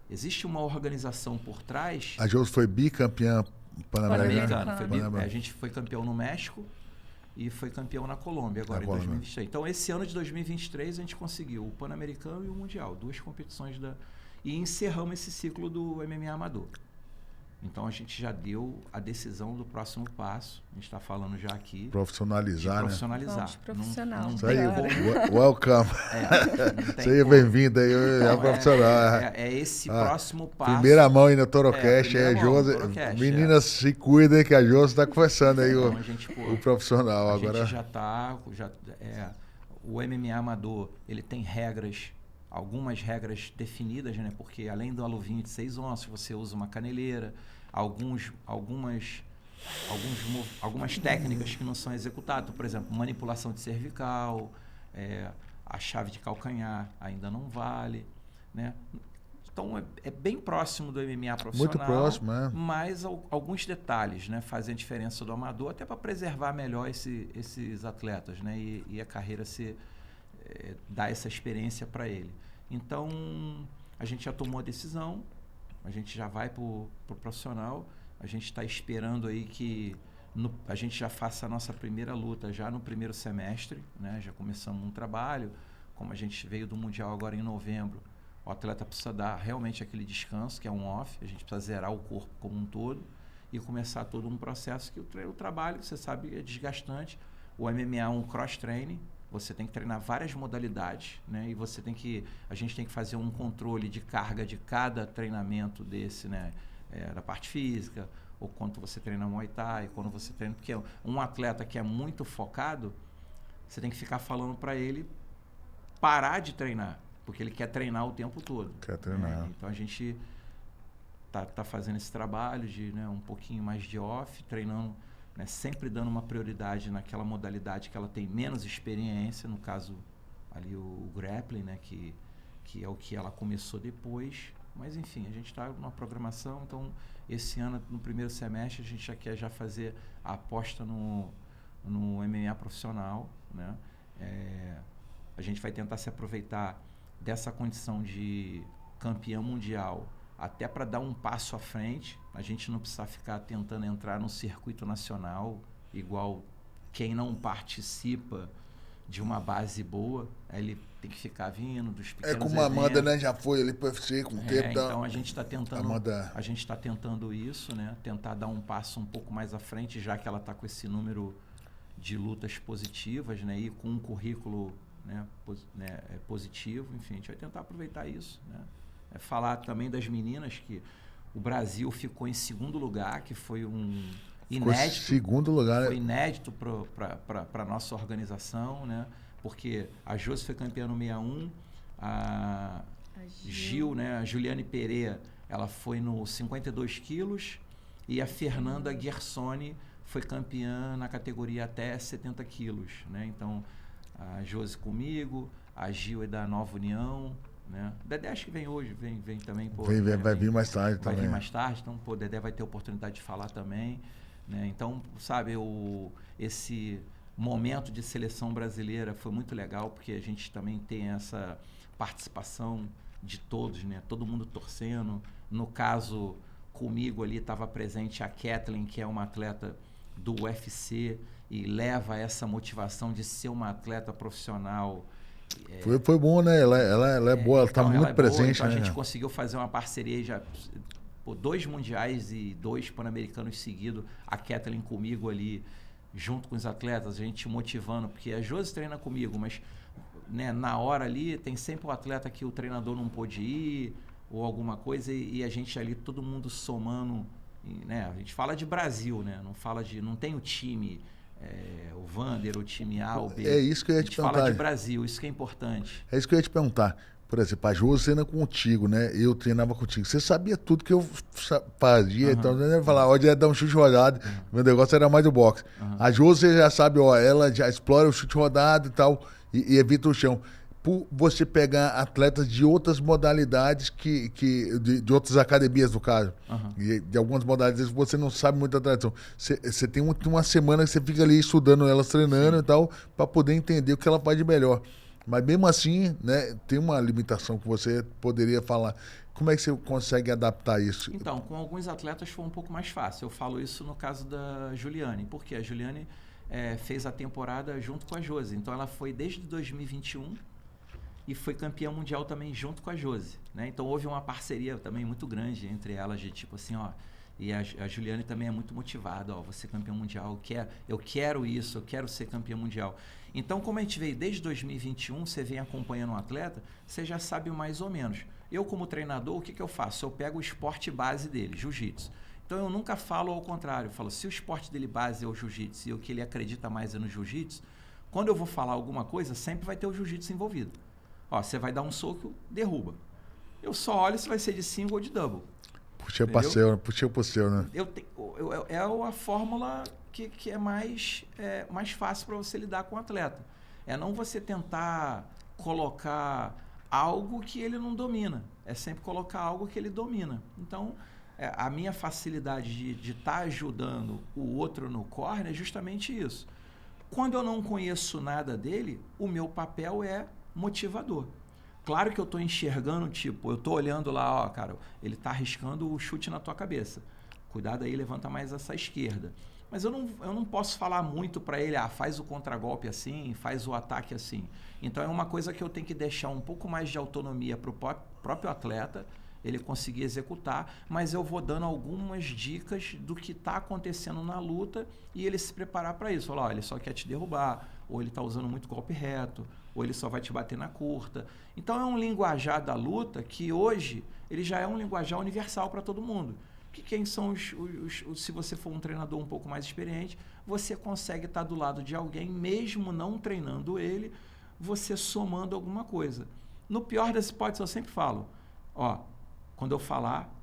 Speaker 2: existe uma organização por trás.
Speaker 1: A Josi foi bicampeã pan-americana.
Speaker 2: A gente foi campeão no México e foi campeão na Colômbia agora, em 2023. Então, esse ano de 2023, a gente conseguiu o Pan-Americano e o Mundial, 2 competições e encerramos esse ciclo do MMA amador. Então, a gente já deu a decisão do próximo passo. A gente está falando já aqui.
Speaker 1: Profissionalizar,
Speaker 2: profissionalizar.
Speaker 3: Profissional.
Speaker 1: Isso aí, welcome. Seja bem-vindo aí, profissional.
Speaker 2: É esse próximo passo.
Speaker 1: Primeira mão aí no Torocast. Josi. Meninas, se cuidem que a Josi está conversando aí o profissional.
Speaker 2: Agora gente o MMA amador, ele tem regras, algumas regras definidas, né? Porque além do aluvinho de 6 onças, você usa uma caneleira, algumas técnicas que não são executadas. Por exemplo, manipulação de cervical, a chave de calcanhar ainda não vale, né? Então, é bem próximo do MMA profissional.
Speaker 1: Muito próximo,
Speaker 2: mas alguns detalhes, né, fazem a diferença do amador, até para preservar melhor esses atletas, né? E a carreira dar essa experiência para ele. Então, a gente já tomou a decisão, a gente já vai para o profissional, a gente está esperando aí que a gente já faça a nossa primeira luta já no primeiro semestre, né? Já começamos um trabalho, como a gente veio do Mundial agora em novembro, o atleta precisa dar realmente aquele descanso, que é um off, a gente precisa zerar o corpo como um todo e começar todo um processo que o trabalho, você sabe, é desgastante. O MMA é um cross-training, você tem que treinar várias modalidades, né? E a gente tem que fazer um controle de carga de cada treinamento desse, né? Da parte física, ou quanto você treina Muay Thai, quando você treina... Porque um atleta que é muito focado, você tem que ficar falando para ele parar de treinar, porque ele quer treinar o tempo todo.
Speaker 1: Quer treinar.
Speaker 2: Então, a gente tá fazendo esse trabalho de, né, um pouquinho mais de off, treinando, né, sempre dando uma prioridade naquela modalidade que ela tem menos experiência, no caso ali o grappling, né, que é o que ela começou depois. Mas, enfim, a gente está numa programação, então esse ano, no primeiro semestre, a gente já quer fazer a aposta no MMA profissional, né? A gente vai tentar se aproveitar dessa condição de campeão mundial até para dar um passo à frente. A gente não precisa ficar tentando entrar no circuito nacional, igual quem não participa de uma base boa, ele tem que ficar vindo dos pequenos
Speaker 1: como a Amanda, né, já foi ali para o UFC com o tempo.
Speaker 2: Então a gente está tentando isso, né, tentar dar um passo um pouco mais à frente, já que ela está com esse número de lutas positivas, né, e com um currículo, né, positivo. Enfim, a gente vai tentar aproveitar isso, né. Falar também das meninas, que o Brasil ficou em segundo lugar, que foi inédito.
Speaker 1: Segundo lugar.
Speaker 2: Foi inédito para a nossa organização, né? Porque a Josi foi campeã no 61, a Gil, né? A Juliane Pereira, ela foi no 52 quilos, e a Fernanda Guersoni foi campeã na categoria até 70 quilos, né? Então, a Josi comigo, a Gil é da Nova União, né? O Dedé acho que vem hoje, vem também.
Speaker 1: Vai vir mais tarde também.
Speaker 2: Vai vir mais tarde, então o Dedé vai ter a oportunidade de falar também, né? Então, sabe, esse momento de seleção brasileira foi muito legal, porque a gente também tem essa participação de todos, né? Todo mundo torcendo. No caso, comigo ali estava presente a Kathleen, que é uma atleta do UFC e leva essa motivação de ser uma atleta profissional.
Speaker 1: Foi bom, né? Ela é boa, ela está então muito presente.
Speaker 2: Então,
Speaker 1: né?
Speaker 2: A gente conseguiu fazer uma parceria já, 2 mundiais e 2 pan-americanos seguidos, a Kathleen comigo ali, junto com os atletas, a gente motivando, porque a Josi treina comigo, mas, né, na hora ali tem sempre o atleta que o treinador não pôde ir, ou alguma coisa, e a gente ali, todo mundo somando, né? A gente fala de Brasil, né? Não tem o time... o Vander, o time A, o B.
Speaker 1: É isso que eu ia te perguntar.
Speaker 2: Fala de Brasil, isso que é importante.
Speaker 1: É isso que eu ia te perguntar. Por exemplo, a Josi treina contigo, né? Eu treinava contigo. Você sabia tudo que eu fazia, então eu ia falar, hoje ia dar um chute rodado, meu negócio era mais do boxe. A Josi já sabe, ela já explora o chute rodado e tal, e evita o chão. por você pegar atletas de outras modalidades, de outras academias, no caso. E de algumas modalidades você não sabe muita tradição. Você tem uma semana que você fica ali estudando elas, treinando e tal, para poder entender o que ela faz de melhor. Mas mesmo assim, né, tem uma limitação que você poderia falar. Como é que você consegue adaptar isso?
Speaker 2: Então, com alguns atletas foi um pouco mais fácil. Eu falo isso no caso da Juliane, porque a Juliane fez a temporada junto com a Josi. Então, ela foi desde 2021 e foi campeã mundial também junto com a Josi, né? Então, houve uma parceria também muito grande entre elas, de tipo assim, ó... E a Juliane também é muito motivada, ó, você campeão mundial, eu quero isso, eu quero ser campeão mundial. Então, como a gente veio desde 2021, você vem acompanhando um atleta, você já sabe mais ou menos. Eu, como treinador, o que eu faço? Eu pego o esporte base dele, jiu-jitsu. Então, eu nunca falo ao contrário. Eu falo, se o esporte dele base é o jiu-jitsu e o que ele acredita mais é no jiu-jitsu, quando eu vou falar alguma coisa, sempre vai ter o jiu-jitsu envolvido. Ó, você vai dar um soco, derruba. Eu só olho se vai ser de single ou de double.
Speaker 1: Puxei pro seu, né?
Speaker 2: É a fórmula que é mais fácil para você lidar com o atleta. É não você tentar colocar algo que ele não domina. É sempre colocar algo que ele domina. Então, a minha facilidade de estar ajudando o outro no corner é justamente isso. Quando eu não conheço nada dele, o meu papel é motivador. Claro que eu estou enxergando, tipo, eu estou olhando lá, ó, cara, ele está arriscando o chute na tua cabeça. Cuidado aí, levanta mais essa esquerda. Mas eu não posso falar muito para ele, faz o contragolpe assim, faz o ataque assim. Então é uma coisa que eu tenho que deixar um pouco mais de autonomia para o próprio atleta, ele conseguir executar, mas eu vou dando algumas dicas do que está acontecendo na luta e ele se preparar para isso. Falar, ó, ele só quer te derrubar, ou ele está usando muito golpe reto, ou ele só vai te bater na curta. Então é um linguajar da luta que hoje ele já é um linguajar universal para todo mundo. Que quem são se você for um treinador um pouco mais experiente, você consegue estar do lado de alguém, mesmo não treinando ele, você somando alguma coisa. No pior das hipóteses, eu sempre falo, ó, quando eu falar,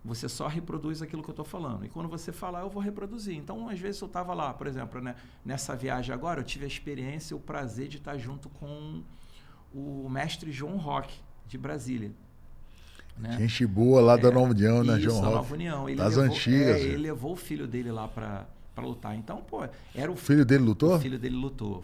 Speaker 2: você só reproduz aquilo que eu estou falando. E quando você falar, eu vou reproduzir. Então, às vezes eu estava lá, por exemplo, né, nessa viagem agora, eu tive a experiência, o prazer de estar junto com o mestre João Roque, de Brasília. Né?
Speaker 1: Gente boa lá da Nova União, né, João Roque?
Speaker 2: Da Nova União.
Speaker 1: Das antigas.
Speaker 2: Ele levou o filho dele lá para lutar. Então, pô, era o
Speaker 1: filho dele lutou?
Speaker 2: O filho dele lutou.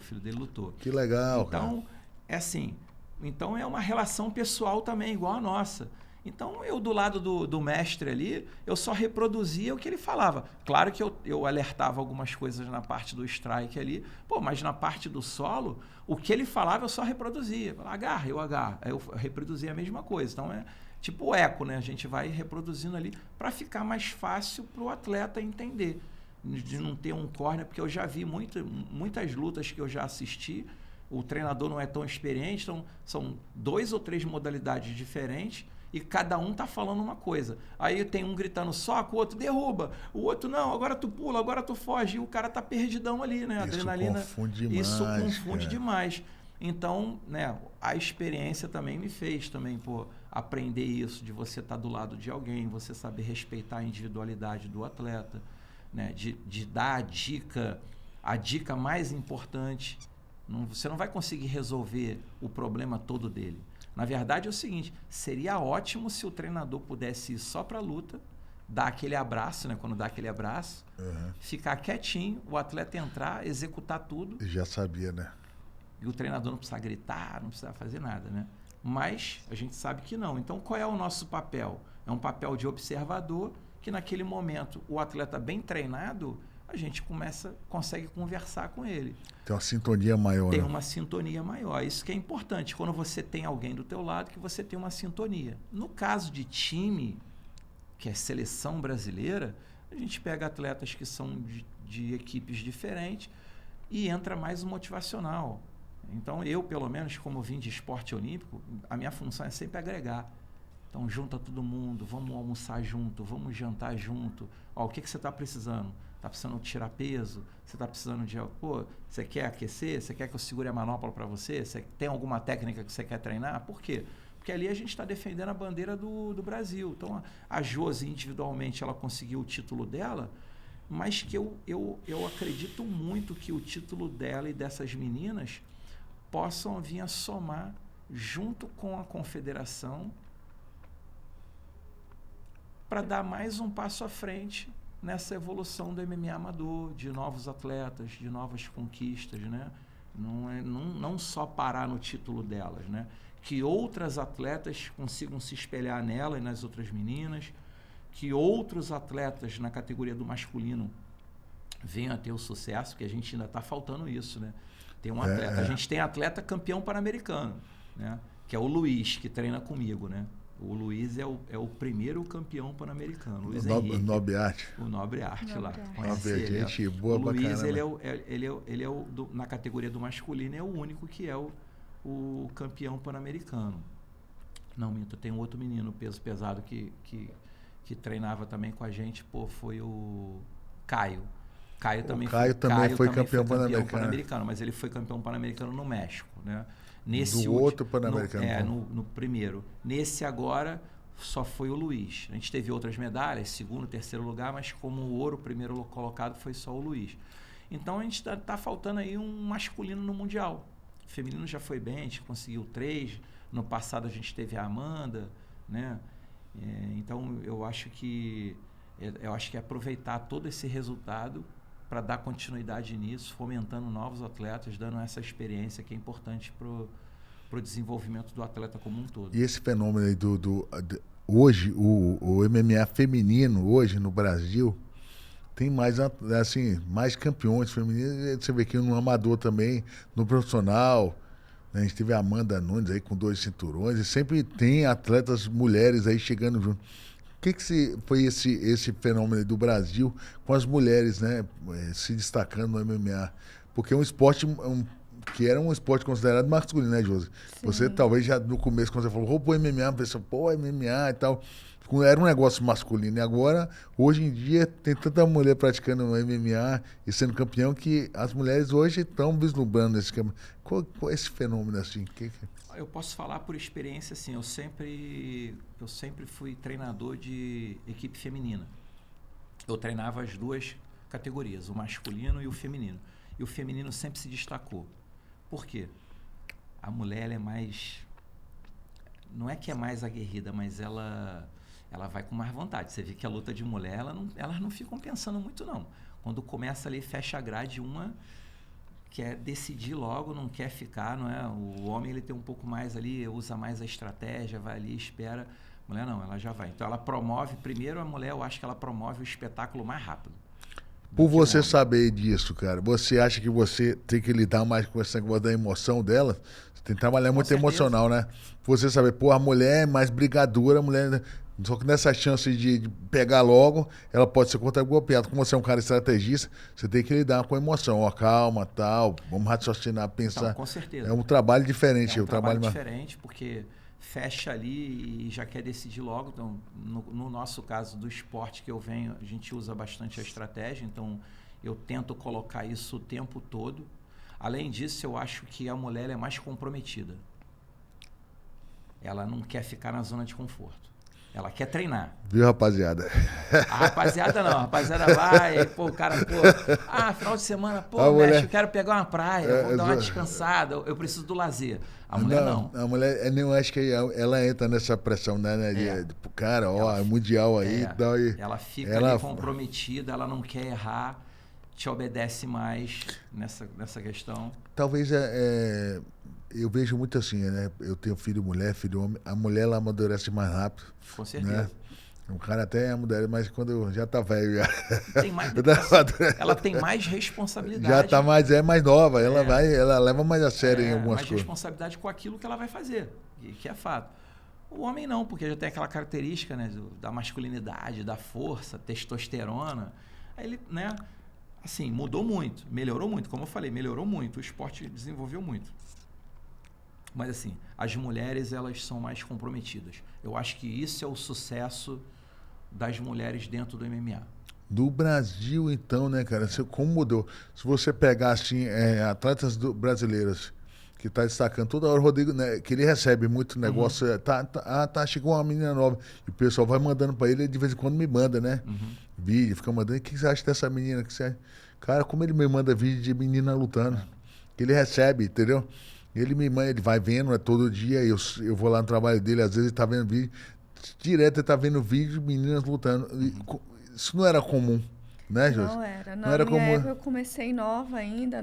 Speaker 1: Que legal,
Speaker 2: então,
Speaker 1: cara.
Speaker 2: É assim, então é uma relação pessoal também, igual a nossa. Então, eu do lado do mestre ali, eu só reproduzia o que ele falava. Claro que eu alertava algumas coisas na parte do strike ali, mas na parte do solo, o que ele falava eu só reproduzia. Agarra, eu agarro. Eu reproduzia a mesma coisa. Então, é tipo eco, né? A gente vai reproduzindo ali para ficar mais fácil para o atleta entender. De não ter um corner, porque eu já vi muitas lutas que eu já assisti, o treinador não é tão experiente, então são 2 ou 3 modalidades diferentes, e cada um tá falando uma coisa. Aí tem um gritando soca, o outro derruba, o outro não, agora tu pula, agora tu foge, e o cara tá perdidão ali, né? A adrenalina. Isso confunde demais. Então, né, a experiência também me fez também, aprender isso, de você estar do lado de alguém, você saber respeitar a individualidade do atleta, né, de dar a dica mais importante. Você não vai conseguir resolver o problema todo dele. Na verdade é o seguinte, seria ótimo se o treinador pudesse ir só para a luta, dar aquele abraço, né? Quando dá aquele abraço, ficar quietinho, o atleta entrar, executar tudo.
Speaker 1: Já sabia, né?
Speaker 2: E o treinador não precisa gritar, não precisa fazer nada, né? Mas a gente sabe que não. Então qual é o nosso papel? É um papel de observador, que naquele momento o atleta bem treinado, a gente consegue conversar com ele.
Speaker 1: Tem uma sintonia maior.
Speaker 2: Tem uma sintonia maior. Isso que é importante. Quando você tem alguém do teu lado, que você tem uma sintonia. No caso de time, que é seleção brasileira, a gente pega atletas que são de equipes diferentes e entra mais o motivacional. Então, eu, pelo menos, como vim de esporte olímpico, a minha função é sempre agregar. Então, junta todo mundo, vamos almoçar junto, vamos jantar junto. Ó, o que você está precisando? Está precisando tirar peso? Você está precisando de... você quer aquecer? Você quer que eu segure a manopla para você? Você tem alguma técnica que você quer treinar? Por quê? Porque ali a gente está defendendo a bandeira do Brasil. Então, a Josi, individualmente, ela conseguiu o título dela, mas que eu acredito muito que o título dela e dessas meninas possam vir a somar junto com a confederação para dar mais um passo à frente nessa evolução do MMA amador, de novos atletas, de novas conquistas, né? Não só parar no título delas, né? Que outras atletas consigam se espelhar nela e nas outras meninas, que outros atletas na categoria do masculino venham a ter o sucesso, que a gente ainda está faltando isso, né? Tem um atleta, a gente tem atleta campeão pan-americano, né? Que é o Luiz, que treina comigo, né? O Luiz é o primeiro campeão pan-americano. O
Speaker 1: Nobre Arte.
Speaker 2: O Nobre Arte lá.
Speaker 1: Nobre Arte, gente boa
Speaker 2: o Luiz,
Speaker 1: bacana.
Speaker 2: Na categoria do masculino, é o único que é o campeão pan-americano. Não, minto, tem um outro menino, peso pesado, que treinava também com a gente, foi o Caio. Caio também
Speaker 1: foi campeão pan-americano.
Speaker 2: Mas ele foi campeão pan-americano no México, né?
Speaker 1: Outro pan-americano.
Speaker 2: No primeiro. Nesse agora, só foi o Luiz. A gente teve outras medalhas, segundo, terceiro lugar, mas como o ouro, primeiro colocado, foi só o Luiz. Então, a gente tá faltando aí um masculino no Mundial. O feminino já foi bem, a gente conseguiu 3. No passado, a gente teve a Amanda, né? Então, eu acho que é aproveitar todo esse resultado para dar continuidade nisso, fomentando novos atletas, dando essa experiência que é importante para o desenvolvimento do atleta como um todo.
Speaker 1: E esse fenômeno aí hoje, o MMA feminino, hoje no Brasil, tem mais, assim, mais campeões femininos. Você vê que no amador também, no profissional, né? A gente teve a Amanda Nunes aí com 2 cinturões, e sempre tem atletas mulheres aí chegando junto. O que foi esse fenômeno do Brasil com as mulheres, né, se destacando no MMA? Porque é um esporte que era um esporte considerado masculino, né, Josi? Você talvez já no começo, quando você falou, vou pro MMA, a pessoa, MMA e tal, era um negócio masculino. E agora, hoje em dia, tem tanta mulher praticando MMA e sendo campeão que as mulheres hoje estão vislumbrando esse caminho. Qual é esse fenômeno assim?
Speaker 2: Eu posso falar por experiência, assim, eu sempre fui treinador de equipe feminina. Eu treinava as duas categorias, o masculino e o feminino. E o feminino sempre se destacou. Por quê? A mulher ela é mais... Não é que é mais aguerrida, mas ela vai com mais vontade. Você vê que a luta de mulher, elas não ficam pensando muito, não. Quando começa ali, fecha a grade, uma quer decidir logo, não quer ficar, não é? O homem, ele tem um pouco mais ali, usa mais a estratégia, vai ali, espera. A mulher não, ela já vai. Então, ela promove, primeiro a mulher, eu acho que ela promove o espetáculo mais rápido.
Speaker 1: Por você saber disso, cara, você acha que você tem que lidar mais com esse negócio da emoção dela? Você tem que trabalhar muito emocional, né? Você saber, a mulher é mais brigadora, a mulher... Só que nessa chance de pegar logo, ela pode ser contra-golpeada. Como você é um cara estrategista, você tem que lidar com a emoção. Calma, tal, vamos raciocinar, pensar.
Speaker 2: Então, com certeza.
Speaker 1: É um trabalho diferente.
Speaker 2: É um trabalho diferente, porque fecha ali e já quer decidir logo. Então, no nosso caso do esporte que eu venho, a gente usa bastante a estratégia. Então, eu tento colocar isso o tempo todo. Além disso, eu acho que a mulher é mais comprometida. Ela não quer ficar na zona de conforto. Ela quer treinar.
Speaker 1: Viu, rapaziada?
Speaker 2: A rapaziada não. A rapaziada vai, o cara, final de semana, mestre, eu quero pegar uma praia, vou dar uma descansada, eu preciso do lazer. A mulher não.
Speaker 1: A mulher, eu acho que ela entra nessa pressão, né? Cara, é mundial aí.
Speaker 2: Ela fica ali comprometida, ela não quer errar, te obedece mais nessa questão.
Speaker 1: Talvez eu vejo muito assim, né? Eu tenho filho mulher, filho homem. A mulher, ela amadurece mais rápido.
Speaker 2: Com certeza.
Speaker 1: Né? O cara até amadurece, mas quando já tá velho.
Speaker 2: Ela tem mais responsabilidade.
Speaker 1: Já tá mais nova. Ela leva mais a sério em algumas coisas.
Speaker 2: Mais responsabilidade com aquilo que ela vai fazer, que é fato. O homem não, porque já tem aquela característica, né, da masculinidade, da força, testosterona. Aí ele, né, assim, mudou muito, melhorou muito. Como eu falei, melhorou muito. O esporte desenvolveu muito. Mas assim, as mulheres, elas são mais comprometidas. Eu acho que isso é o sucesso das mulheres dentro do MMA.
Speaker 1: Do Brasil, então, né, cara? Como mudou? Se você pegar, assim, atletas brasileiras que tá destacando toda hora, o Rodrigo, né, que ele recebe muito negócio, chegou uma menina nova, e o pessoal vai mandando pra ele, de vez em quando me manda, né? Vídeo, fica mandando, o que você acha dessa menina? Cara, como ele me manda vídeo de menina lutando, que ele recebe, entendeu? Ele vai vendo, todo dia, eu vou lá no trabalho dele, às vezes ele tá vendo vídeo, direto ele tá vendo vídeo, meninas lutando. Isso não era comum, né, Josi?
Speaker 3: Não era.
Speaker 1: Não era comum.
Speaker 3: Época, eu comecei nova ainda,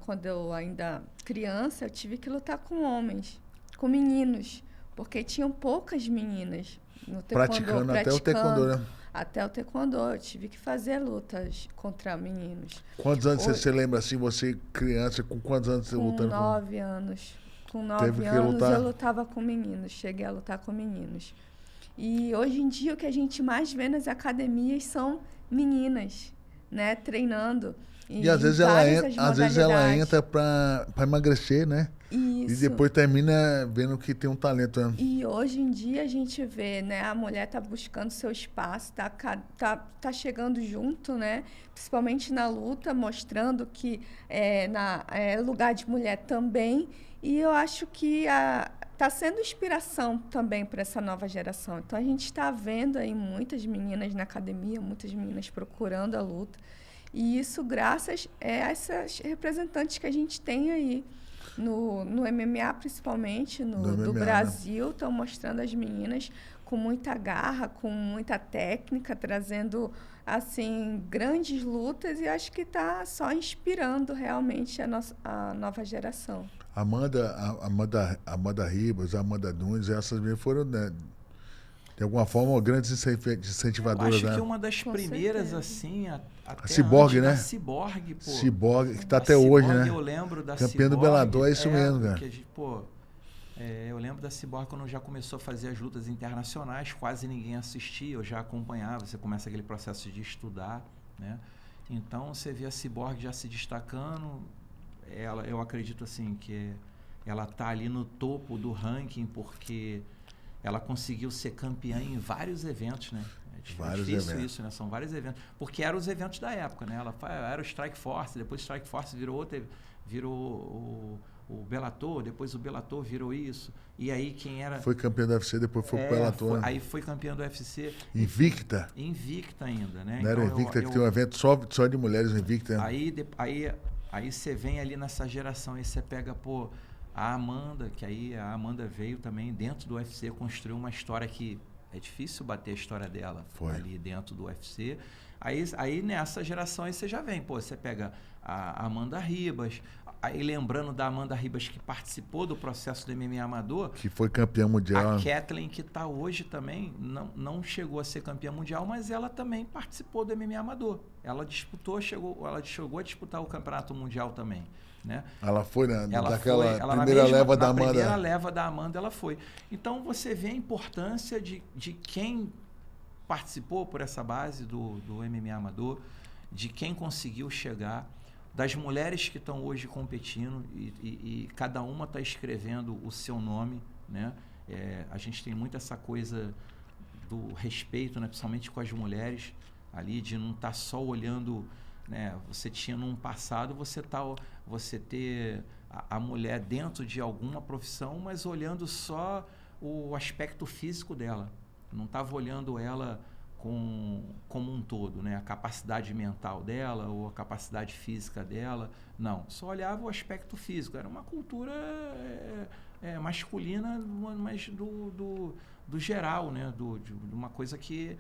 Speaker 3: quando eu ainda criança, eu tive que lutar com homens, com meninos, porque tinham poucas meninas no taekwondo,
Speaker 1: praticando até o taekwondo, né?
Speaker 3: Até o taekwondo, eu tive que fazer lutas contra meninos.
Speaker 1: Quantos anos você lembra assim, você criança, com quantos anos você lutando?
Speaker 3: Com 9 anos. Com 9 anos eu lutava com meninos, cheguei a lutar com meninos. E hoje em dia o que a gente mais vê nas academias são meninas, né, treinando.
Speaker 1: E às vezes ela entra para emagrecer, né?
Speaker 3: Isso.
Speaker 1: E depois termina vendo que tem um talento. Né?
Speaker 3: E hoje em dia a gente vê, né? A mulher tá buscando seu espaço, tá chegando junto, né? Principalmente na luta, mostrando que é lugar de mulher também. E eu acho que está sendo inspiração também para essa nova geração. Então a gente está vendo aí muitas meninas na academia, muitas meninas procurando a luta. E isso graças a essas representantes que a gente tem aí. No MMA, principalmente, do Brasil, estão mostrando as meninas com muita garra, com muita técnica, trazendo assim grandes lutas, e acho que está só inspirando realmente a nova geração.
Speaker 1: Amanda Ribas, Amanda Nunes, essas mesmo foram, né, de alguma forma, grandes incentivadoras.
Speaker 2: Eu acho que uma das primeiras, assim,
Speaker 1: a Cyborg, né?
Speaker 2: A Cyborg, pô.
Speaker 1: Cyborg, que tá até hoje, né?
Speaker 2: Eu lembro da
Speaker 1: Campeã do Bellator, é isso mesmo, cara.
Speaker 2: Eu lembro da Cyborg quando já começou a fazer as lutas internacionais, quase ninguém assistia, eu já acompanhava, você começa aquele processo de estudar, né? Então, você vê a Cyborg já se destacando, eu acredito, assim, que ela tá ali no topo do ranking, porque ela conseguiu ser campeã em vários eventos, né? É difícil isso, né? São vários eventos. Porque eram os eventos da época, né? Ela era o Strike Force, depois o Strike Force virou o Bellator, depois o Bellator virou isso. E aí quem era...
Speaker 1: Foi campeã do UFC, depois foi pro Bellator.
Speaker 2: Aí foi campeã do UFC.
Speaker 1: Invicta?
Speaker 2: Invicta ainda, né?
Speaker 1: Não era Invicta, que tem um evento só de mulheres Invicta.
Speaker 2: Aí você vem ali nessa geração e você pega, a Amanda, que aí a Amanda veio também dentro do UFC, construiu uma história que é difícil bater a história dela ali dentro do UFC. Aí nessa geração aí você já vem, você pega a Amanda Ribas, aí lembrando da Amanda Ribas que participou do processo do MMA amador.
Speaker 1: Que foi campeã mundial.
Speaker 2: A Kathleen, que está hoje também, não chegou a ser campeã mundial, mas ela também participou do MMA amador. Ela chegou a disputar o campeonato mundial também. Né?
Speaker 1: Ela foi daquela primeira leva da Amanda.
Speaker 2: Na primeira leva da Amanda ela foi. Então você vê a importância de quem participou por essa base do MMA amador, de quem conseguiu chegar, das mulheres que estão hoje competindo e cada uma está escrevendo o seu nome, né? A gente tem muito essa coisa do respeito, né? Principalmente com as mulheres ali, de não estar só olhando, né? Você tinha num passado, você ter a mulher dentro de alguma profissão, mas olhando só o aspecto físico dela. Não estava olhando ela como um todo, né? A capacidade mental dela ou a capacidade física dela. Não, só olhava o aspecto físico. Era uma cultura masculina, mas do geral, né? De uma coisa que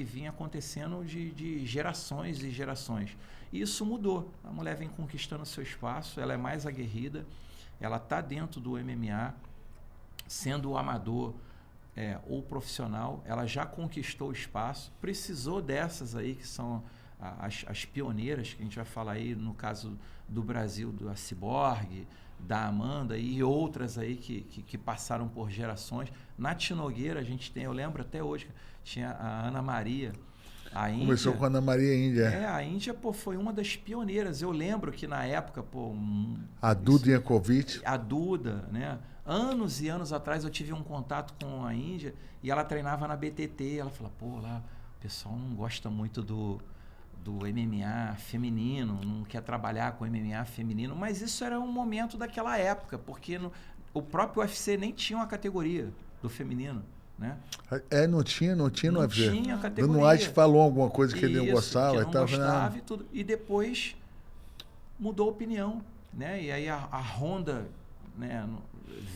Speaker 2: vinha acontecendo de gerações e gerações. E isso mudou. A mulher vem conquistando seu espaço, ela é mais aguerrida, ela está dentro do MMA, sendo o amador ou profissional, ela já conquistou o espaço, precisou dessas aí, que são as pioneiras, que a gente vai falar aí, no caso do Brasil, da Cyborg, da Amanda e outras aí que passaram por gerações. Na Tinogueira, a gente tem, eu lembro até hoje, tinha a Ana Maria, a Índia.
Speaker 1: Começou com a Ana Maria Índia.
Speaker 2: A Índia, foi uma das pioneiras. Eu lembro que na época,
Speaker 1: a Duda Yankovic.
Speaker 2: A Duda, né? Anos e anos atrás eu tive um contato com a Índia e ela treinava na BTT. Ela falou, lá o pessoal não gosta muito do MMA feminino, não quer trabalhar com MMA feminino, mas isso era um momento daquela época, porque o próprio UFC nem tinha uma categoria do feminino, né?
Speaker 1: Não tinha no UFC.
Speaker 2: Não tinha categoria.
Speaker 1: O Nuait falou alguma coisa que ele não
Speaker 2: gostava.
Speaker 1: gostava.
Speaker 2: Que não gostava e tudo. E depois mudou a opinião. né? E aí a Honda, né,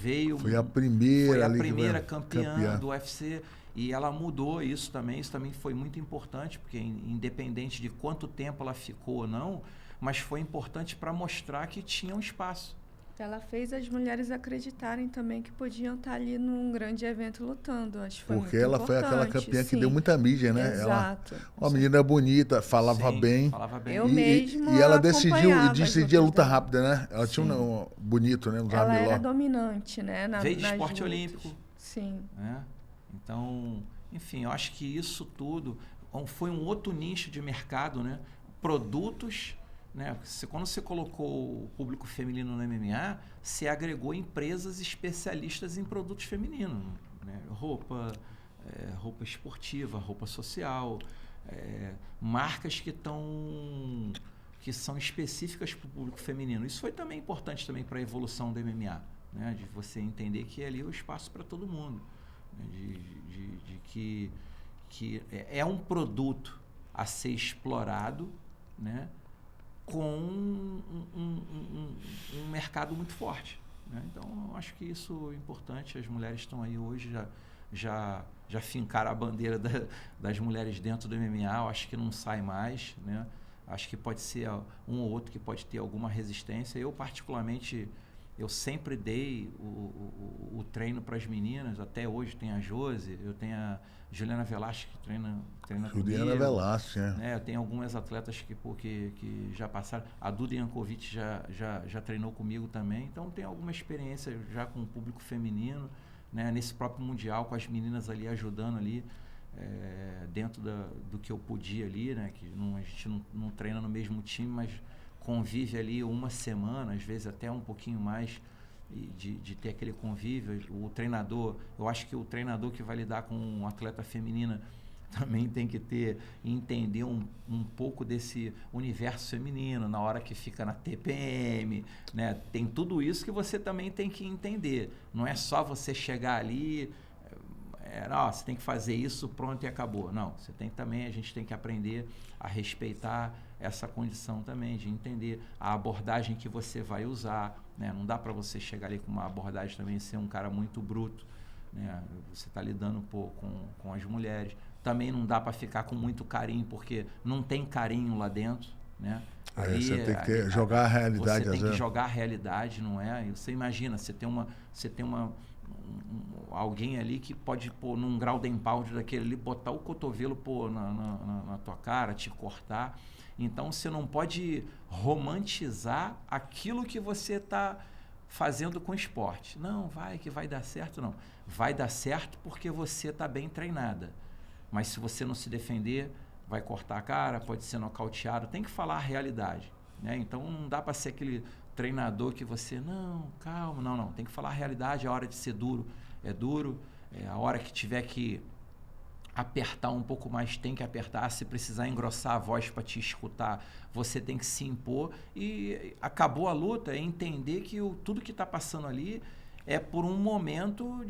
Speaker 2: veio...
Speaker 1: Foi a primeira
Speaker 2: campeã do UFC, e ela mudou isso também foi muito importante, porque independente de quanto tempo ela ficou ou não, mas foi importante para mostrar que tinha um espaço.
Speaker 3: Ela fez as mulheres acreditarem também que podiam estar ali num grande evento lutando. Acho que foi
Speaker 1: porque ela foi aquela campeã que deu muita mídia, né?
Speaker 3: Exato.
Speaker 1: Uma menina bonita, falava bem.
Speaker 3: Eu mesma
Speaker 1: e ela decidia luta
Speaker 3: dela.
Speaker 1: rápida, né? Ela tinha um bonito, né?
Speaker 3: Ela era dominante, né?
Speaker 2: Veio de esporte olímpico.
Speaker 3: Sim.
Speaker 2: Né? Então, enfim, eu acho que isso tudo foi um outro nicho de mercado, né? Produtos... Né? Quando você colocou o público feminino no MMA, você agregou empresas especialistas em produtos femininos, né? Roupa esportiva, roupa social, marcas que são específicas para o público feminino. Isso foi também importante também para a evolução do MMA, né? De você entender que ali é o espaço para todo mundo, né? de que é um produto a ser explorado, né? Com um mercado muito forte, né? Então, eu acho que isso é importante. As mulheres estão aí hoje, já fincaram a bandeira das mulheres dentro do MMA. Eu acho que não sai mais, né? Acho que pode ser um ou outro que pode ter alguma resistência. Eu, particularmente, eu sempre dei o treino para as meninas. Até hoje tem a Josi, eu tenho a Juliana Velasquez, que treina
Speaker 1: Juliana Velasquez,
Speaker 2: né? Eu tenho algumas atletas que já passaram. A Duda Jankovic já treinou comigo também. Então, tem alguma experiência já com o público feminino, né? Nesse próprio Mundial, com as meninas ali ajudando ali, dentro do que eu podia ali, né? Que a gente não treina no mesmo time, mas convive ali uma semana, às vezes até um pouquinho mais, de ter aquele convívio. O treinador, eu acho que o treinador que vai lidar com um atleta feminina também tem que entender um pouco desse universo feminino, na hora que fica na TPM, né? Tem tudo isso que você também tem que entender. Não é só você chegar ali, você tem que fazer isso, pronto e acabou. Não, a gente tem que aprender a respeitar essa condição também, de entender a abordagem que você vai usar, né? Não dá para você chegar ali com uma abordagem também e ser um cara muito bruto, né? Você está lidando com as mulheres. Também não dá para ficar com muito carinho, porque não tem carinho lá dentro, né? Ali,
Speaker 1: você tem que jogar a realidade.
Speaker 2: Você tem que jogar a realidade, não é? Você imagina, você tem alguém ali que pode, num grau de embalde daquele ali, botar o cotovelo na tua cara, te cortar. Então, você não pode romantizar aquilo que você está fazendo com o esporte. Não, que vai dar certo, não. Vai dar certo porque você está bem treinada. Mas se você não se defender, vai cortar a cara, pode ser nocauteado. Tem que falar a realidade, né? Então, não dá para ser aquele treinador que você, não, calma, não. Tem que falar a realidade. A hora de ser duro é duro. A hora que tiver que apertar um pouco mais, tem que apertar. Se precisar engrossar a voz para te escutar, você tem que se impor. E acabou a luta, é entender que tudo que está passando ali é por um momento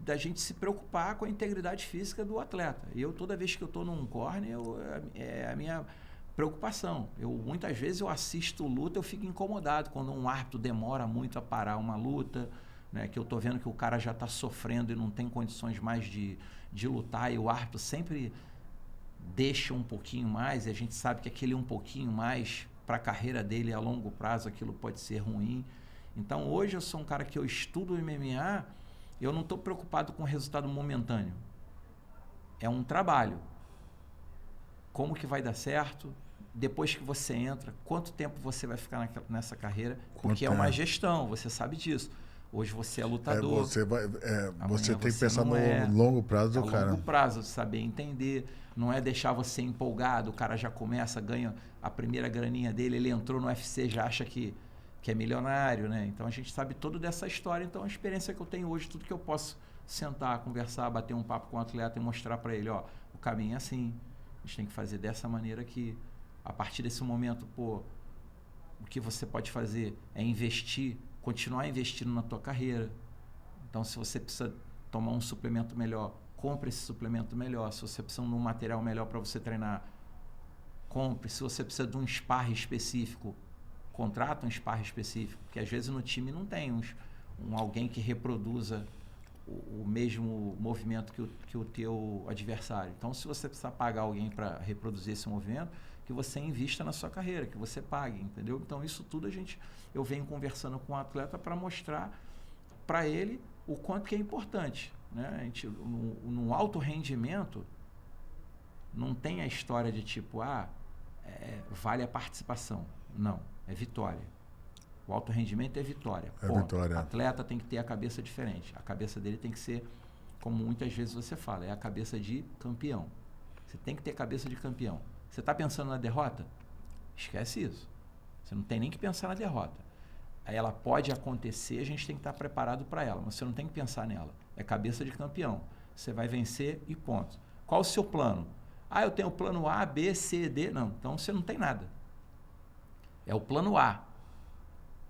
Speaker 2: da gente se preocupar com a integridade física do atleta. Toda vez que eu estou num corner, é a minha preocupação. Muitas vezes eu assisto luta, eu fico incomodado quando um árbitro demora muito a parar uma luta, né, que eu estou vendo que o cara já está sofrendo e não tem condições mais de lutar, e o árbitro sempre deixa um pouquinho mais, e a gente sabe que aquele um pouquinho mais para a carreira dele a longo prazo, aquilo pode ser ruim. Então, hoje eu sou um cara que eu estudo o MMA, eu não estou preocupado com o resultado momentâneo. É um trabalho. Como que vai dar certo? Depois que você entra, quanto tempo você vai ficar nessa carreira? Porque é uma gestão, você sabe disso. Hoje você é lutador.
Speaker 1: Você tem que pensar no longo prazo do cara.
Speaker 2: No longo prazo, saber entender. Não é deixar você empolgado, o cara já começa, ganha a primeira graninha dele, ele entrou no UFC, já acha que é milionário, né? Então a gente sabe toda dessa história. Então a experiência que eu tenho hoje, tudo que eu posso sentar, conversar, bater um papo com o atleta e mostrar para ele, o caminho é assim. A gente tem que fazer dessa maneira que, a partir desse momento, o que você pode fazer é investir, continuar investindo na tua carreira. Então, se você precisa tomar um suplemento melhor, compre esse suplemento melhor. Se você precisa de um material melhor para você treinar, compre. Se você precisa de um sparring específico, contrata um sparring específico, porque às vezes no time não tem alguém que reproduza o mesmo movimento que o teu adversário. Então, se você precisar pagar alguém para reproduzir esse movimento, que você invista na sua carreira, que você pague, entendeu? Então, isso tudo eu venho conversando com o atleta para mostrar para ele o quanto que é importante, né? A gente, no alto rendimento, não tem a história de tipo, vale a participação. Não, é vitória. O alto rendimento é vitória.
Speaker 1: Vitória.
Speaker 2: O atleta tem que ter a cabeça diferente. A cabeça dele tem que ser, como muitas vezes você fala, é a cabeça de campeão. Você tem que ter cabeça de campeão. Você está pensando na derrota? Esquece isso. Você não tem nem que pensar na derrota. Aí ela pode acontecer, a gente tem que estar preparado para ela, mas você não tem que pensar nela. É cabeça de campeão. Você vai vencer e ponto. Qual o seu plano? Eu tenho o plano A, B, C, D. Não, então você não tem nada. É o plano A,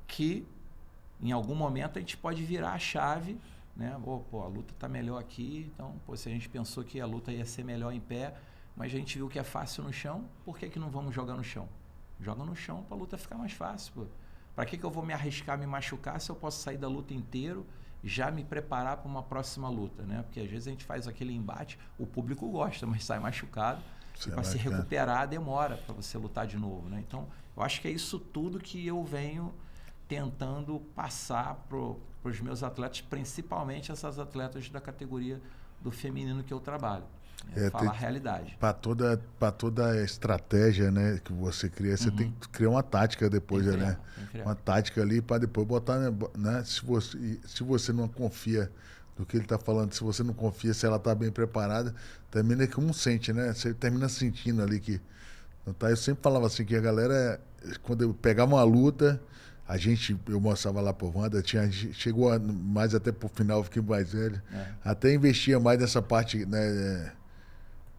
Speaker 2: que em algum momento a gente pode virar a chave, né? A luta está melhor aqui, então se a gente pensou que a luta ia ser melhor em pé, mas a gente viu que é fácil no chão, por que não vamos jogar no chão? Joga no chão para a luta ficar mais fácil, pô. Para que eu vou me arriscar, me machucar, se eu posso sair da luta inteiro, já me preparar para uma próxima luta, né? Porque às vezes a gente faz aquele embate, o público gosta, mas sai machucado, e para se recuperar demora para você lutar de novo, né? Então, eu acho que é isso tudo que eu venho tentando passar para os meus atletas, principalmente essas atletas da categoria do feminino que eu trabalho. Falar a realidade.
Speaker 1: Para toda a estratégia, né, que você cria, você tem que criar uma tática depois, né? Uma tática ali para depois botar, né? Se você não confia no que ele está falando, se você não confia se ela está bem preparada, termina que sente, né? Você termina sentindo ali que... Eu sempre falava assim, que a galera, quando eu pegava uma luta, eu mostrava lá pro Wanda, chegou mais até pro final, eu fiquei mais velho, até investia mais nessa parte, né,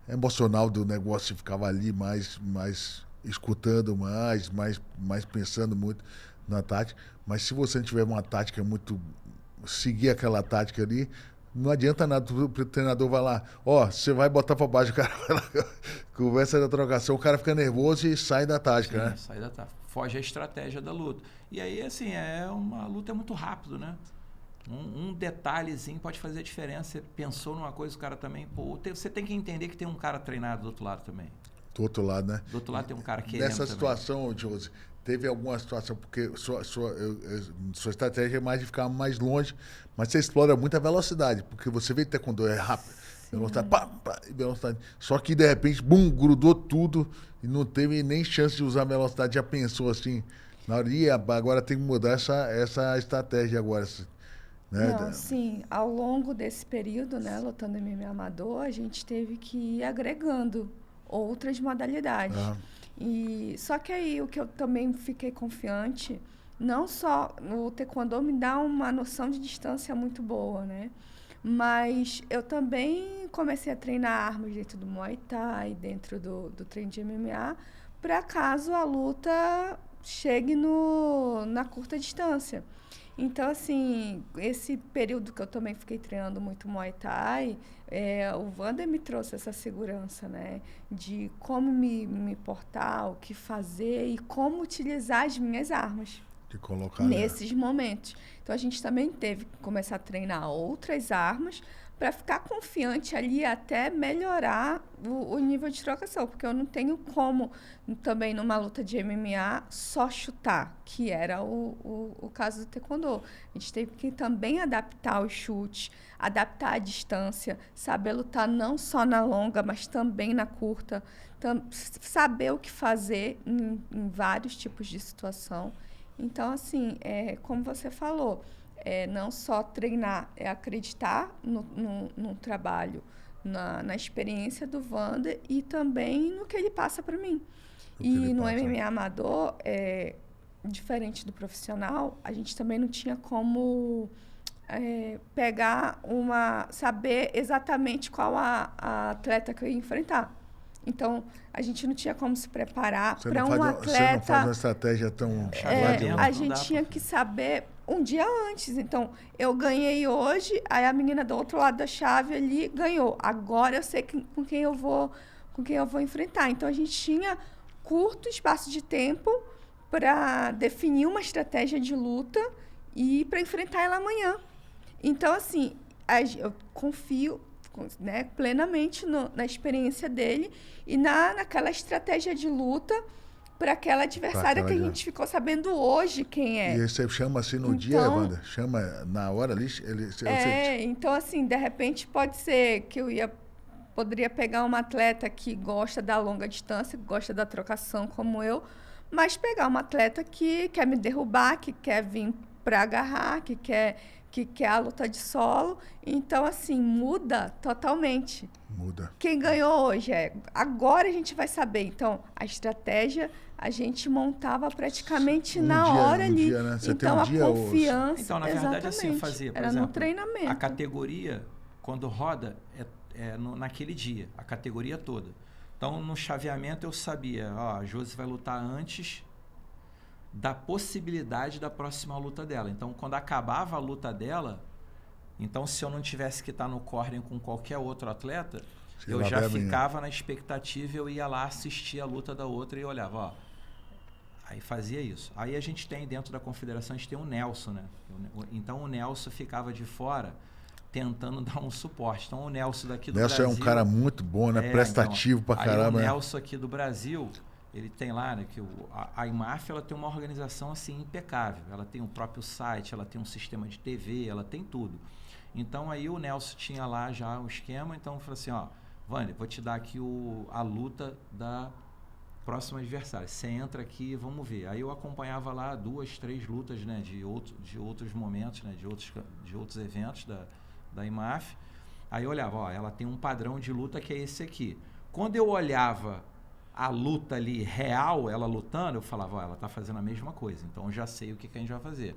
Speaker 1: emocional do negócio, ficava ali mais escutando mais pensando muito na tática. Mas se você não tiver uma tática seguir aquela tática ali, não adianta nada, o treinador vai lá, você vai botar para baixo, o cara vai lá, conversa da trocação, o cara fica nervoso e sai da tática, né?
Speaker 2: Sai da tática, foge a estratégia da luta. E aí, assim, uma luta muito rápido, né? Um detalhezinho pode fazer a diferença. Você pensou numa coisa, o cara também... você tem que entender que tem um cara treinado do outro lado também.
Speaker 1: Do outro lado, né?
Speaker 2: Do outro lado tem um cara querendo
Speaker 1: Nessa situação, Josi, teve alguma situação, porque sua estratégia é mais de ficar mais longe, mas você explora muita velocidade, porque você vê que taekwondo é rápido, velocidade, só que de repente, grudou tudo e não teve nem chance de usar a velocidade, já pensou assim, na hora, agora tem que mudar essa estratégia agora, né?
Speaker 3: Não, sim, ao longo desse período, né, lutando MMA amador, a gente teve que ir agregando outras modalidades. Só que aí o que eu também fiquei confiante, não só o taekwondo me dá uma noção de distância muito boa, né? Mas eu também comecei a treinar armas dentro do Muay Thai, dentro do treino de MMA, para caso a luta chegue na curta distância. Então, assim, esse período que eu também fiquei treinando muito Muay Thai, o Wander me trouxe essa segurança, né? De como me portar, o que fazer e como utilizar as minhas armas.
Speaker 1: De colocar
Speaker 3: nesses momentos. Então, a gente também teve que começar a treinar outras armas para ficar confiante ali até melhorar o nível de trocação, porque eu não tenho como também numa luta de MMA só chutar, que era o caso do taekwondo. A gente teve que também adaptar os chutes, adaptar a distância, saber lutar não só na longa, mas também na curta, saber o que fazer em vários tipos de situação. Então, assim, como você falou, não só treinar, é acreditar no trabalho, na experiência do Wander e também no que ele passa para mim. E no MMA amador, diferente do profissional, a gente também não tinha como saber exatamente qual a atleta que eu ia enfrentar. Então, a gente não tinha como se preparar para um atleta... Você
Speaker 1: não faz uma estratégia tão...
Speaker 3: a gente tinha que saber um dia antes. Então, eu ganhei hoje, aí a menina do outro lado da chave ali ganhou. Agora eu sei com quem eu vou enfrentar. Então, a gente tinha curto espaço de tempo para definir uma estratégia de luta e para enfrentar ela amanhã. Então, assim, eu confio, né, plenamente na experiência dele e naquela estratégia de luta para aquela adversária que a gente ficou sabendo hoje quem é.
Speaker 1: E você chama assim no dia, Wanda? Chama na hora ali?
Speaker 3: Então, assim, de repente pode ser que poderia pegar uma atleta que gosta da longa distância, que gosta da trocação como eu, mas pegar uma atleta que quer me derrubar, que quer vir para agarrar, que quer a luta de solo. Então, assim, muda totalmente.
Speaker 1: Muda.
Speaker 3: Quem ganhou hoje agora a gente vai saber. Então, a estratégia a gente montava praticamente na hora ali.
Speaker 1: Dia, né? Você
Speaker 3: então,
Speaker 1: tem
Speaker 3: a confiança.
Speaker 2: Então, na verdade, assim, eu fazia, por exemplo,
Speaker 3: no treinamento.
Speaker 2: A categoria, quando roda, naquele dia, a categoria toda. Então, no chaveamento, eu sabia, a Josi vai lutar antes da possibilidade da próxima luta dela. Então, quando acabava a luta dela, então, se eu não tivesse que estar no corner com qualquer outro atleta, eu já ficava na expectativa, eu ia lá assistir a luta da outra e olhava, aí fazia isso. Aí a gente tem, dentro da confederação, a gente tem o Nelson, né? Então, o Nelson ficava de fora tentando dar um suporte. Então, o Nelson daqui do Brasil...
Speaker 1: Nelson é um cara muito bom, né? Prestativo
Speaker 2: então,
Speaker 1: pra caramba.
Speaker 2: Aí o Nelson aqui do Brasil, ele tem lá, né, que a IMAF, ela tem uma organização assim impecável. Ela tem o próprio site, ela tem um sistema de TV, ela tem tudo. Então, aí o Nelson tinha lá já o esquema, então falou assim, Vânia, vou te dar aqui a luta da próxima adversária. Você entra aqui, vamos ver. Aí eu acompanhava lá 2, 3 lutas, né, de outros momentos, né, de outros eventos da IMAF. Aí eu olhava, ela tem um padrão de luta que é esse aqui. Quando eu olhava a luta ali real, ela lutando, eu falava, ela está fazendo a mesma coisa, então eu já sei o que a gente vai fazer.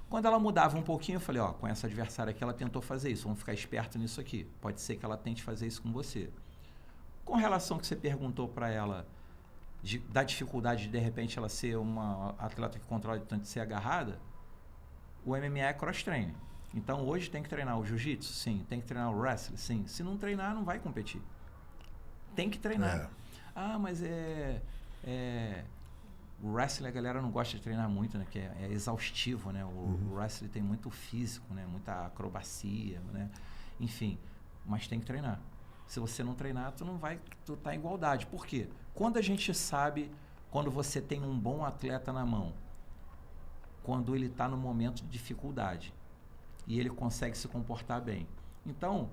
Speaker 2: Quando ela mudava um pouquinho, eu falei, com essa adversária aqui, ela tentou fazer isso, vamos ficar esperto nisso aqui. Pode ser que ela tente fazer isso com você. Com relação ao que você perguntou para ela, da dificuldade de repente, ela ser uma atleta que controla tanto de ser agarrada, o MMA é cross-training. Então, hoje tem que treinar o jiu-jitsu? Sim. Tem que treinar o wrestling? Sim. Se não treinar, não vai competir. Tem que treinar. Mas o wrestling a galera não gosta de treinar muito, né? Que é exaustivo, né? O wrestling tem muito físico, né? Muita acrobacia, né? Enfim, mas tem que treinar. Se você não treinar, tu tá em igualdade. Por quê? Quando a gente sabe, quando você tem um bom atleta na mão, quando ele está no momento de dificuldade e ele consegue se comportar bem. Então,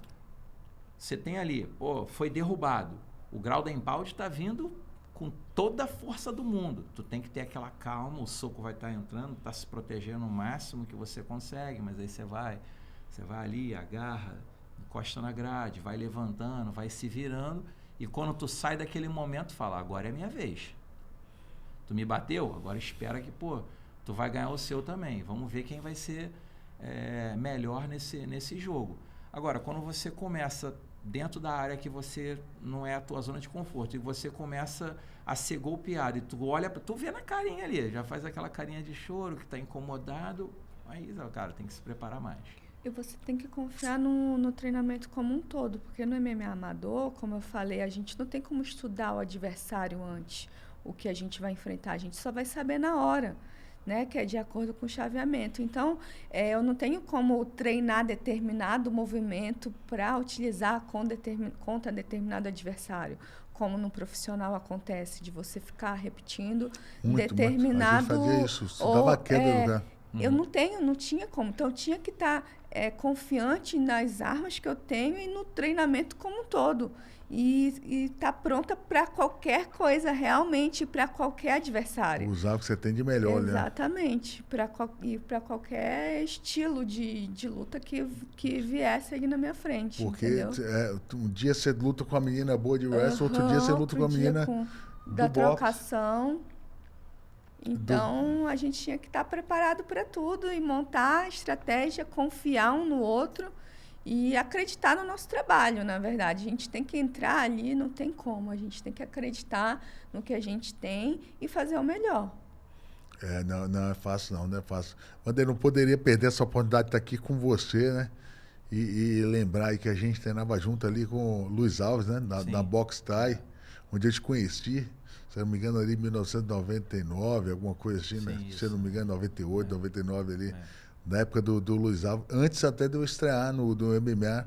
Speaker 2: você tem ali, foi derrubado. O grau da embalde está vindo com toda a força do mundo. Tu tem que ter aquela calma, o soco vai estar entrando, tá se protegendo o máximo que você consegue, mas aí você vai ali, agarra, encosta na grade, vai levantando, vai se virando, e quando tu sai daquele momento, fala, agora é minha vez. Tu me bateu? Agora espera que, tu vai ganhar o seu também. Vamos ver quem vai ser melhor nesse jogo. Agora, quando você começa dentro da área que você não é a tua zona de conforto, e você começa a ser golpeado, e tu olha, tu vê na carinha ali, já faz aquela carinha de choro, que está incomodado, aí, cara, tem que se preparar mais.
Speaker 3: E você tem que confiar no treinamento como um todo, porque no MMA amador, como eu falei, a gente não tem como estudar o adversário antes, o que a gente vai enfrentar, a gente só vai saber na hora, né, que é de acordo com o chaveamento. Então, eu não tenho como treinar determinado movimento para utilizar contra determinado adversário, como no profissional acontece, de você ficar repetindo determinado...
Speaker 1: A gente fazia isso, você dava queda no lugar.
Speaker 3: Eu não tinha como. Então, eu tinha que estar confiante nas armas que eu tenho e no treinamento como um todo. E estar pronta para qualquer coisa, realmente, para qualquer adversário.
Speaker 1: Usar o que você tem de melhor, né?
Speaker 3: Exatamente. E para qualquer estilo de luta que viesse ali na minha frente.
Speaker 1: Porque um dia você luta com a menina boa de wrestling, outro dia você luta com a menina
Speaker 3: da trocação. Então, a gente tinha que estar preparado para tudo e montar a estratégia, confiar um no outro e acreditar no nosso trabalho, na verdade. A gente tem que entrar ali, não tem como. A gente tem que acreditar no que a gente tem e fazer o melhor.
Speaker 1: Não é fácil, não é fácil. Wander, não poderia perder essa oportunidade de estar aqui com você, né? E lembrar aí que a gente treinava junto ali com o Luiz Alves, né? Na Box Thai, onde eu te conheci. se eu não me engano, ali em 1999, alguma coisa assim, né?
Speaker 2: Isso.
Speaker 1: Se eu não me engano, 98, 99 ali, na época do Luiz Alves, antes até de eu estrear no MMA,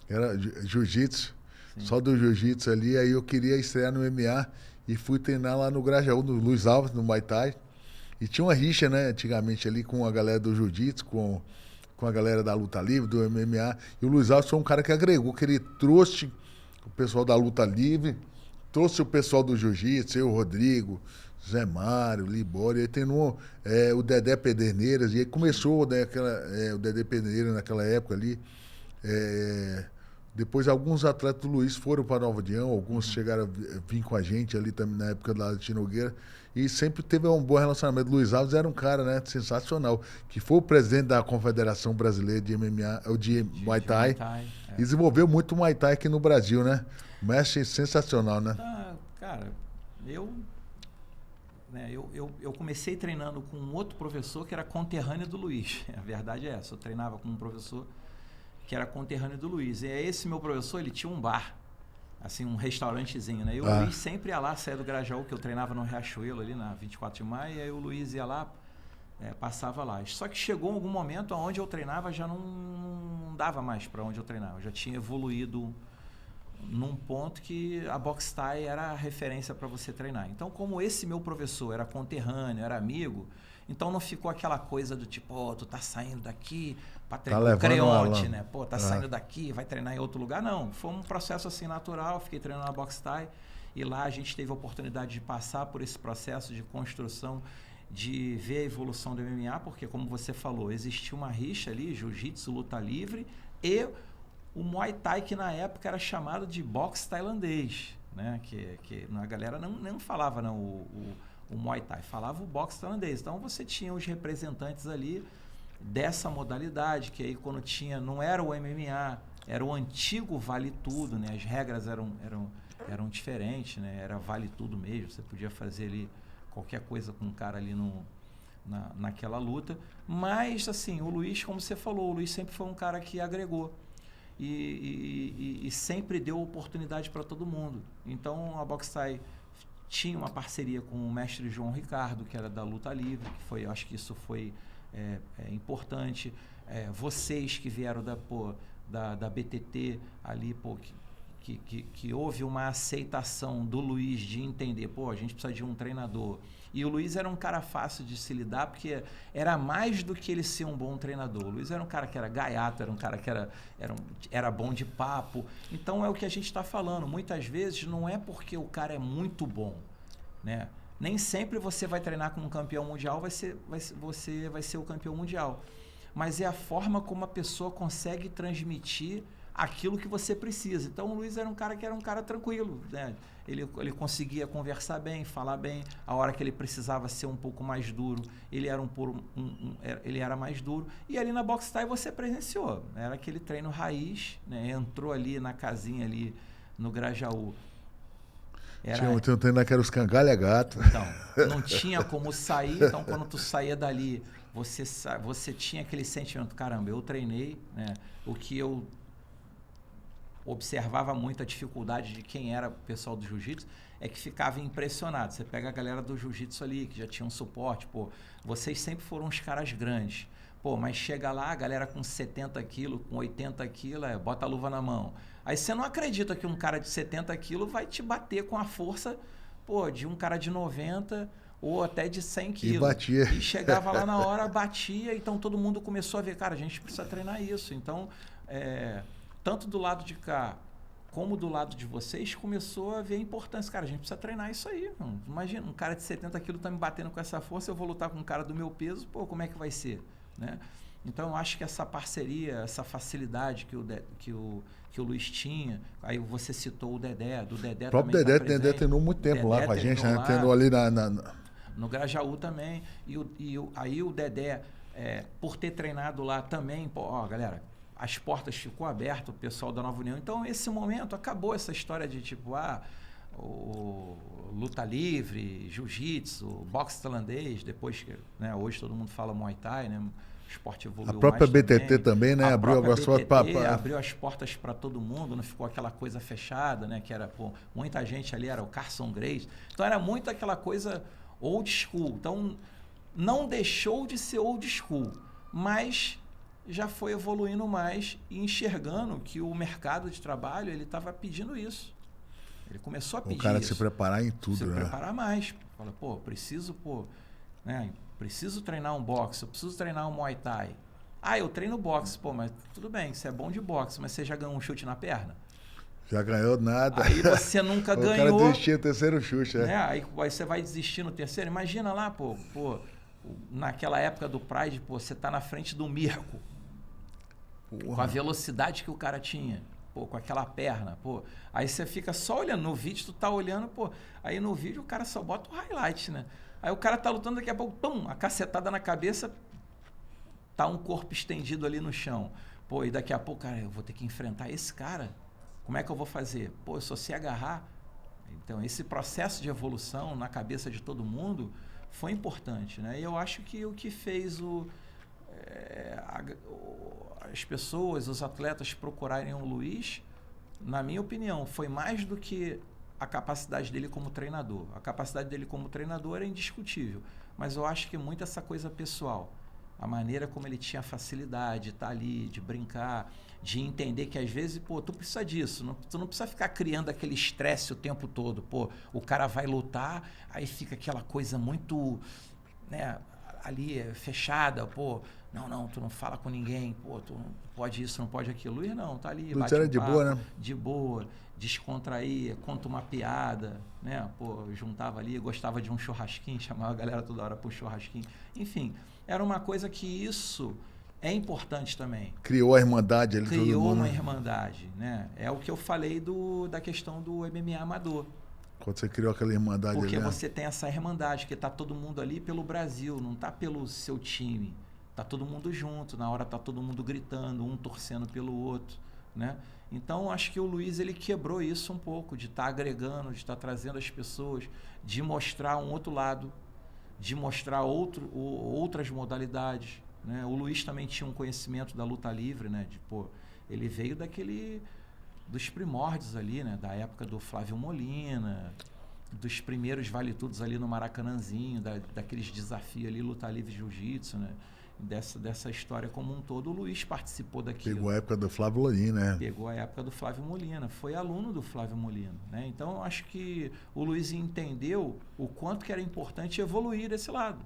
Speaker 1: era jiu-jitsu, só do jiu-jitsu ali, aí eu queria estrear no MMA e fui treinar lá no Grajaú, no Luiz Alves, no Muay Thai, e tinha uma rixa, né, antigamente ali com a galera do jiu-jitsu, com a galera da luta livre, do MMA, e o Luiz Alves foi um cara que agregou, que ele trouxe o pessoal da luta livre, trouxe o pessoal do jiu-jitsu, o Rodrigo, Zé Mário, Libório, aí treinou o Dedé Pederneiras, e aí começou, né, o Dedé Pederneiras naquela época ali. Depois alguns atletas do Luiz foram para Nova União, alguns chegaram a vir com a gente ali também na época da Tinogueira, e sempre teve um bom relacionamento. Luiz Alves era um cara, né, sensacional, que foi o presidente da Confederação Brasileira de MMA, de Muay Thai, e desenvolveu muito o Muay Thai aqui no Brasil, né? Mestre sensacional, né?
Speaker 2: Cara, eu comecei treinando com um outro professor que era conterrâneo do Luiz. A verdade é essa, eu treinava com um professor que era conterrâneo do Luiz. E esse meu professor, ele tinha um bar, assim, um restaurantezinho, né? E o Luiz sempre ia lá, saía do Grajaú, que eu treinava no Riachuelo, ali na 24 de maio, e aí o Luiz ia lá, passava lá. Só que chegou algum momento onde eu treinava, já não dava mais para onde eu treinava. Eu já tinha evoluído num ponto que a Box Thai era a referência para você treinar. Então, como esse meu professor era conterrâneo, era amigo, então não ficou aquela coisa do tipo, tu tá saindo daqui para treinar o Creonte, né? Tá saindo daqui, vai treinar em outro lugar. Não, foi um processo assim natural, fiquei treinando na Box Thai e lá a gente teve a oportunidade de passar por esse processo de construção, de ver a evolução do MMA, porque como você falou, existia uma rixa ali, jiu-jitsu, luta livre e o Muay Thai, que na época era chamado de boxe tailandês, né? Que a galera não falava não, o Muay Thai, falava o boxe tailandês. Então você tinha os representantes ali dessa modalidade, que aí quando tinha, não era o MMA, era o antigo Vale Tudo, né? As regras eram diferentes, né? Era Vale Tudo mesmo, você podia fazer ali qualquer coisa com o cara ali naquela luta. Mas, assim, o Luiz, como você falou, o Luiz sempre foi um cara que agregou. E sempre deu oportunidade para todo mundo. Então a Box Thai tinha uma parceria com o mestre João Ricardo, que era da luta livre, que foi, acho que isso foi importante. Vocês que vieram da BTT ali, que houve uma aceitação do Luiz de entender, a gente precisa de um treinador. E o Luiz era um cara fácil de se lidar, porque era mais do que ele ser um bom treinador. O Luiz era um cara que era gaiato, era um cara que era bom de papo. Então é o que a gente está falando. Muitas vezes não é porque o cara é muito bom, né? Nem sempre você vai treinar com um campeão mundial, você vai ser o campeão mundial. Mas é a forma como a pessoa consegue transmitir aquilo que você precisa. Então o Luiz era um cara tranquilo, né? Ele conseguia conversar bem, falar bem. A hora que ele precisava ser um pouco mais duro, ele era mais duro. E ali na Box Thai você presenciou. Era aquele treino raiz, né? Entrou ali na casinha ali no Grajaú.
Speaker 1: Tinha um treino que era os cangalha gato.
Speaker 2: Então, não tinha como sair. Então, quando tu saía dali, você tinha aquele sentimento, caramba, eu treinei, né? O que eu observava muito a dificuldade de quem era o pessoal do jiu-jitsu, é que ficava impressionado. Você pega a galera do jiu-jitsu ali, que já tinha um suporte, vocês sempre foram uns caras grandes. Mas chega lá, a galera com 70 quilos, com 80 quilos, bota a luva na mão. Aí você não acredita que um cara de 70 quilos vai te bater com a força, de um cara de 90 ou até de 100 quilos.
Speaker 1: E batia.
Speaker 2: E chegava lá na hora, batia, então todo mundo começou a ver, cara, a gente precisa treinar isso. Então, tanto do lado de cá como do lado de vocês, começou a ver a importância. Cara, a gente precisa treinar isso aí. Imagina, um cara de 70 quilos tá me batendo com essa força, eu vou lutar com um cara do meu peso, como é que vai ser? Né? Então, eu acho que essa parceria, essa facilidade que o Luiz tinha, aí você citou o Dedé, do Dedé
Speaker 1: o próprio
Speaker 2: também.
Speaker 1: O Dedé treinou muito tempo lá com a gente, né? Treinou ali
Speaker 2: no Grajaú também. Aí o Dedé, por ter treinado lá também, galera, as portas ficou abertas, o pessoal da Nova União. Então, esse momento, acabou essa história de luta livre, jiu-jitsu, boxe tailandês, depois que, né, hoje todo mundo fala Muay Thai, né? esporte evoluiu mais.
Speaker 1: A própria BTT também, né?
Speaker 2: Abriu as portas para todo mundo, não ficou aquela coisa fechada, né? Que era, muita gente ali, era o Carson Grace. Então era muito aquela coisa old school. Então não deixou de ser old school, mas já foi evoluindo mais e enxergando que o mercado de trabalho ele estava pedindo isso. Ele começou a pedir isso.
Speaker 1: O cara se preparar em tudo, né?
Speaker 2: Se preparar mais. Fala, preciso treinar um boxe, eu preciso treinar um Muay Thai. Eu treino boxe, mas tudo bem, você é bom de boxe, mas você já ganhou um chute na perna?
Speaker 1: Já ganhou nada.
Speaker 2: Aí você nunca ganhou.
Speaker 1: O cara desistiu no terceiro chute,
Speaker 2: né? Aí você vai desistir no terceiro. Imagina lá, naquela época do Pride, você tá na frente do Mirko. Com a velocidade que o cara tinha. Com aquela perna, Aí você fica só olhando. No vídeo, tu tá olhando, Aí no vídeo o cara só bota o highlight, né? Aí o cara tá lutando, daqui a pouco, a cacetada na cabeça, tá um corpo estendido ali no chão. E daqui a pouco, cara, eu vou ter que enfrentar esse cara. Como é que eu vou fazer? Eu só sei agarrar. Então, esse processo de evolução na cabeça de todo mundo foi importante, né? E eu acho que o que fez as pessoas, os atletas procurarem o Luiz, na minha opinião, foi mais do que a capacidade dele como treinador. A capacidade dele como treinador é indiscutível, mas eu acho que muito essa coisa pessoal, a maneira como ele tinha facilidade de estar ali, de brincar, de entender que às vezes, tu precisa disso, tu não precisa ficar criando aquele estresse o tempo todo. O cara vai lutar, aí fica aquela coisa muito, né, ali fechada, não, tu não fala com ninguém, tu não pode isso, não pode aquilo. Luiz não, tá ali, bate
Speaker 1: de boa, né?
Speaker 2: De boa, descontrair, conta uma piada, né? Juntava ali, gostava de um churrasquinho, chamava a galera toda hora pro churrasquinho. Enfim, era uma coisa que isso é importante também.
Speaker 1: Criou a irmandade ali.
Speaker 2: Criou uma irmandade, né? É o que eu falei da questão do MMA amador.
Speaker 1: Quando você criou aquela irmandade
Speaker 2: ali. Porque
Speaker 1: né?
Speaker 2: você tem essa irmandade, que tá todo mundo ali pelo Brasil, não tá pelo seu time. Tá todo mundo junto, na hora tá todo mundo gritando, um torcendo pelo outro, né? Então, acho que o Luiz, ele quebrou isso um pouco, de estar agregando, de estar trazendo as pessoas, de mostrar um outro lado, de mostrar outras modalidades, né? O Luiz também tinha um conhecimento da luta livre, né? Ele veio dos primórdios ali, né? Da época do Flávio Molina, dos primeiros vale-tudos ali no Maracanãzinho, daqueles desafios ali, luta livre jiu-jitsu, né? Dessa história como um todo, o Luiz participou daquilo.
Speaker 1: Pegou a época do Flávio Molina, né?
Speaker 2: Pegou a época do Flávio Molina, foi aluno do Flávio Molina, né? Então, acho que o Luiz entendeu o quanto que era importante evoluir desse lado.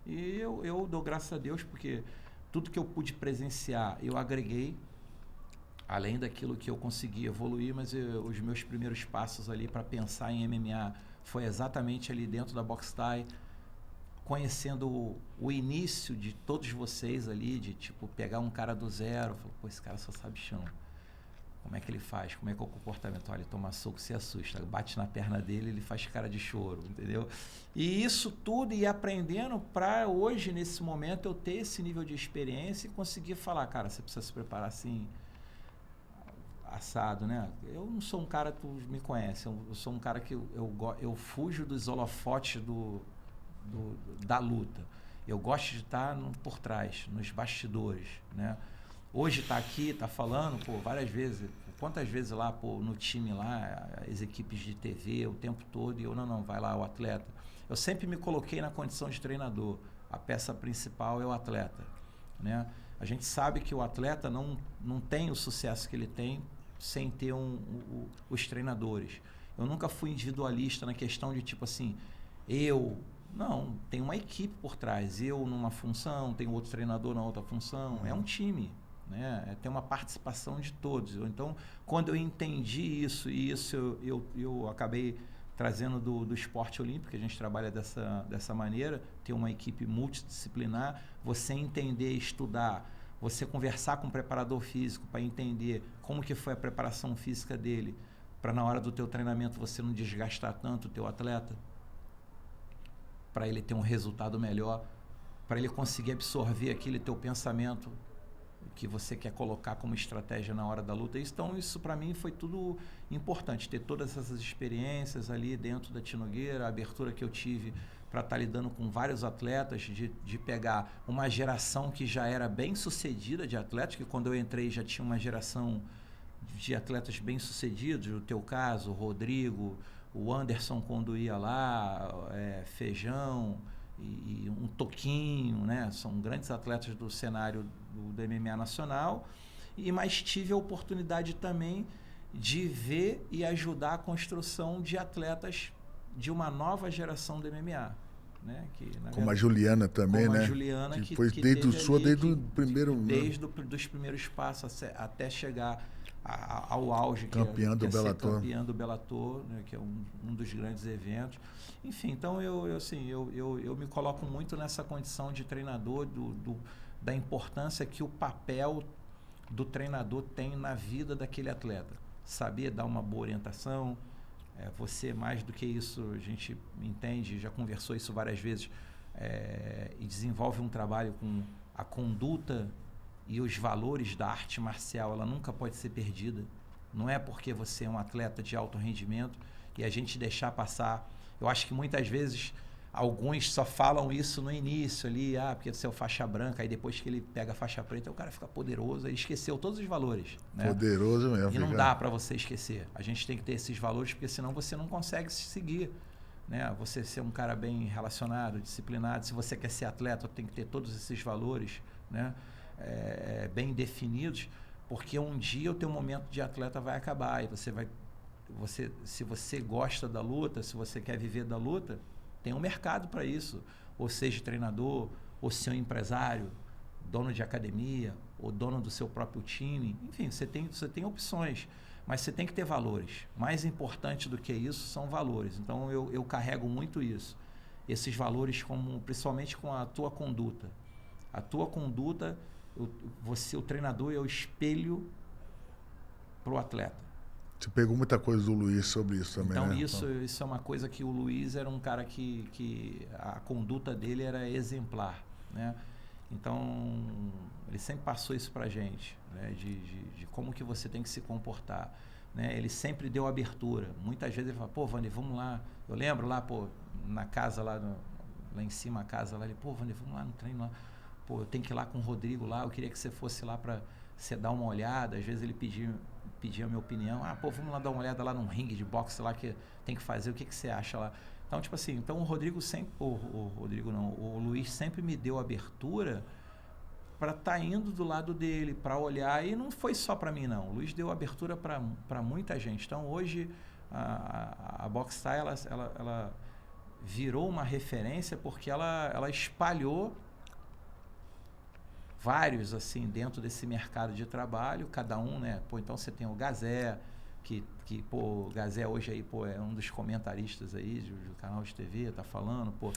Speaker 2: E eu dou graças a Deus, porque tudo que eu pude presenciar, eu agreguei, além daquilo que eu consegui evoluir, mas os meus primeiros passos ali para pensar em MMA foi exatamente ali dentro da Box Thai, conhecendo o início de todos vocês ali, de pegar um cara do zero, falar, esse cara só sabe chão. Como é que ele faz? Como é que é o comportamento? Olha, ele toma soco, se assusta, bate na perna dele, ele faz cara de choro, entendeu? E isso tudo ir aprendendo para hoje, nesse momento, eu ter esse nível de experiência e conseguir falar, cara, você precisa se preparar assim, assado, né? Eu não sou um cara, tu me conhece, eu sou um cara que eu fujo dos holofotes da luta. Eu gosto de estar por trás, nos bastidores, né? Hoje está aqui, está falando, várias vezes, quantas vezes lá, no time lá, as equipes de TV o tempo todo, e eu, não, vai lá o atleta. Eu sempre me coloquei na condição de treinador. A peça principal é o atleta, né? A gente sabe que o atleta não tem o sucesso que ele tem sem ter os treinadores. Eu nunca fui individualista na questão de não, tem uma equipe por trás. Eu numa função, tem outro treinador na outra função. É um time, né? Tem uma participação de todos. Então, quando eu entendi isso, e isso eu acabei trazendo do esporte olímpico, que a gente trabalha dessa maneira, ter uma equipe multidisciplinar, você entender, estudar, você conversar com o preparador físico para entender como que foi a preparação física dele, para na hora do teu treinamento você não desgastar tanto o teu atleta, para ele ter um resultado melhor, para ele conseguir absorver aquele teu pensamento que você quer colocar como estratégia na hora da luta. Então, isso para mim foi tudo importante, ter todas essas experiências ali dentro da Tinogueira, a abertura que eu tive para estar lidando com vários atletas, de pegar uma geração que já era bem sucedida de atletas, que quando eu entrei já tinha uma geração de atletas bem sucedidos, o teu caso, o Rodrigo, o Anderson quando ia lá, Feijão e um Toquinho, né? São grandes atletas do cenário do MMA nacional, mas tive a oportunidade também de ver e ajudar a construção de atletas de uma nova geração do MMA. Né?
Speaker 1: Como a Juliana também, né?
Speaker 2: A Juliana,
Speaker 1: que foi desde o primeiro...
Speaker 2: Desde os primeiros passos até chegar ao auge,
Speaker 1: campeã do Bellator.
Speaker 2: Campeã do Bellator, né? Que é um dos grandes eventos. Enfim, então eu me coloco muito nessa condição de treinador, da importância que o papel do treinador tem na vida daquele atleta. Saber dar uma boa orientação, você mais do que isso, a gente entende, já conversou isso várias vezes, e desenvolve um trabalho com a conduta e os valores da arte marcial, ela nunca pode ser perdida. Não é porque você é um atleta de alto rendimento e a gente deixar passar. Eu acho que muitas vezes alguns só falam isso no início ali, porque você é o faixa branca, aí depois que ele pega a faixa preta, o cara fica poderoso, aí esqueceu todos os valores. Né?
Speaker 1: Poderoso mesmo.
Speaker 2: E não dá para você esquecer. A gente tem que ter esses valores, porque senão você não consegue se seguir. Né? Você ser um cara bem relacionado, disciplinado, se você quer ser atleta, tem que ter todos esses valores, né? Bem definidos, porque um dia o teu momento de atleta vai acabar e se você gosta da luta, se você quer viver da luta, tem um mercado para isso, ou seja treinador, ou ser um empresário, dono de academia, ou dono do seu próprio time, enfim, você tem opções, mas você tem que ter valores. Mais importante do que isso são valores. Então eu carrego muito isso, esses valores, principalmente com a tua conduta. A tua conduta, o treinador é o espelho para o atleta.
Speaker 1: Você pegou muita coisa do Luiz sobre isso também,
Speaker 2: então,
Speaker 1: né?
Speaker 2: Isso é uma coisa que o Luiz era um cara que a conduta dele era exemplar, né? Então, ele sempre passou isso pra gente, né? De como que você tem que se comportar, né? Ele sempre deu abertura. Muitas vezes ele fala, pô, Vander, vamos lá. Eu lembro lá, pô, na casa lá em cima, a casa lá, ele, pô, Vander, vamos lá no treino lá. Pô, eu tenho que ir lá com o Rodrigo lá, eu queria que você fosse lá pra você dar uma olhada. Às vezes ele pedia a minha opinião. Pô, vamos lá dar uma olhada lá num ringue de boxe lá que tem que fazer, o que você acha lá? Então, tipo assim, o Rodrigo sempre, o Luiz sempre me deu abertura para estar indo do lado dele, para olhar, e não foi só para mim não, o Luiz deu abertura para muita gente. Então hoje a Boxstyle ela virou uma referência porque ela espalhou vários assim dentro desse mercado de trabalho, cada um, né? Pô, então você tem o Gazé, que o Gazé hoje aí, pô, é um dos comentaristas aí do canal de TV, tá falando, pô.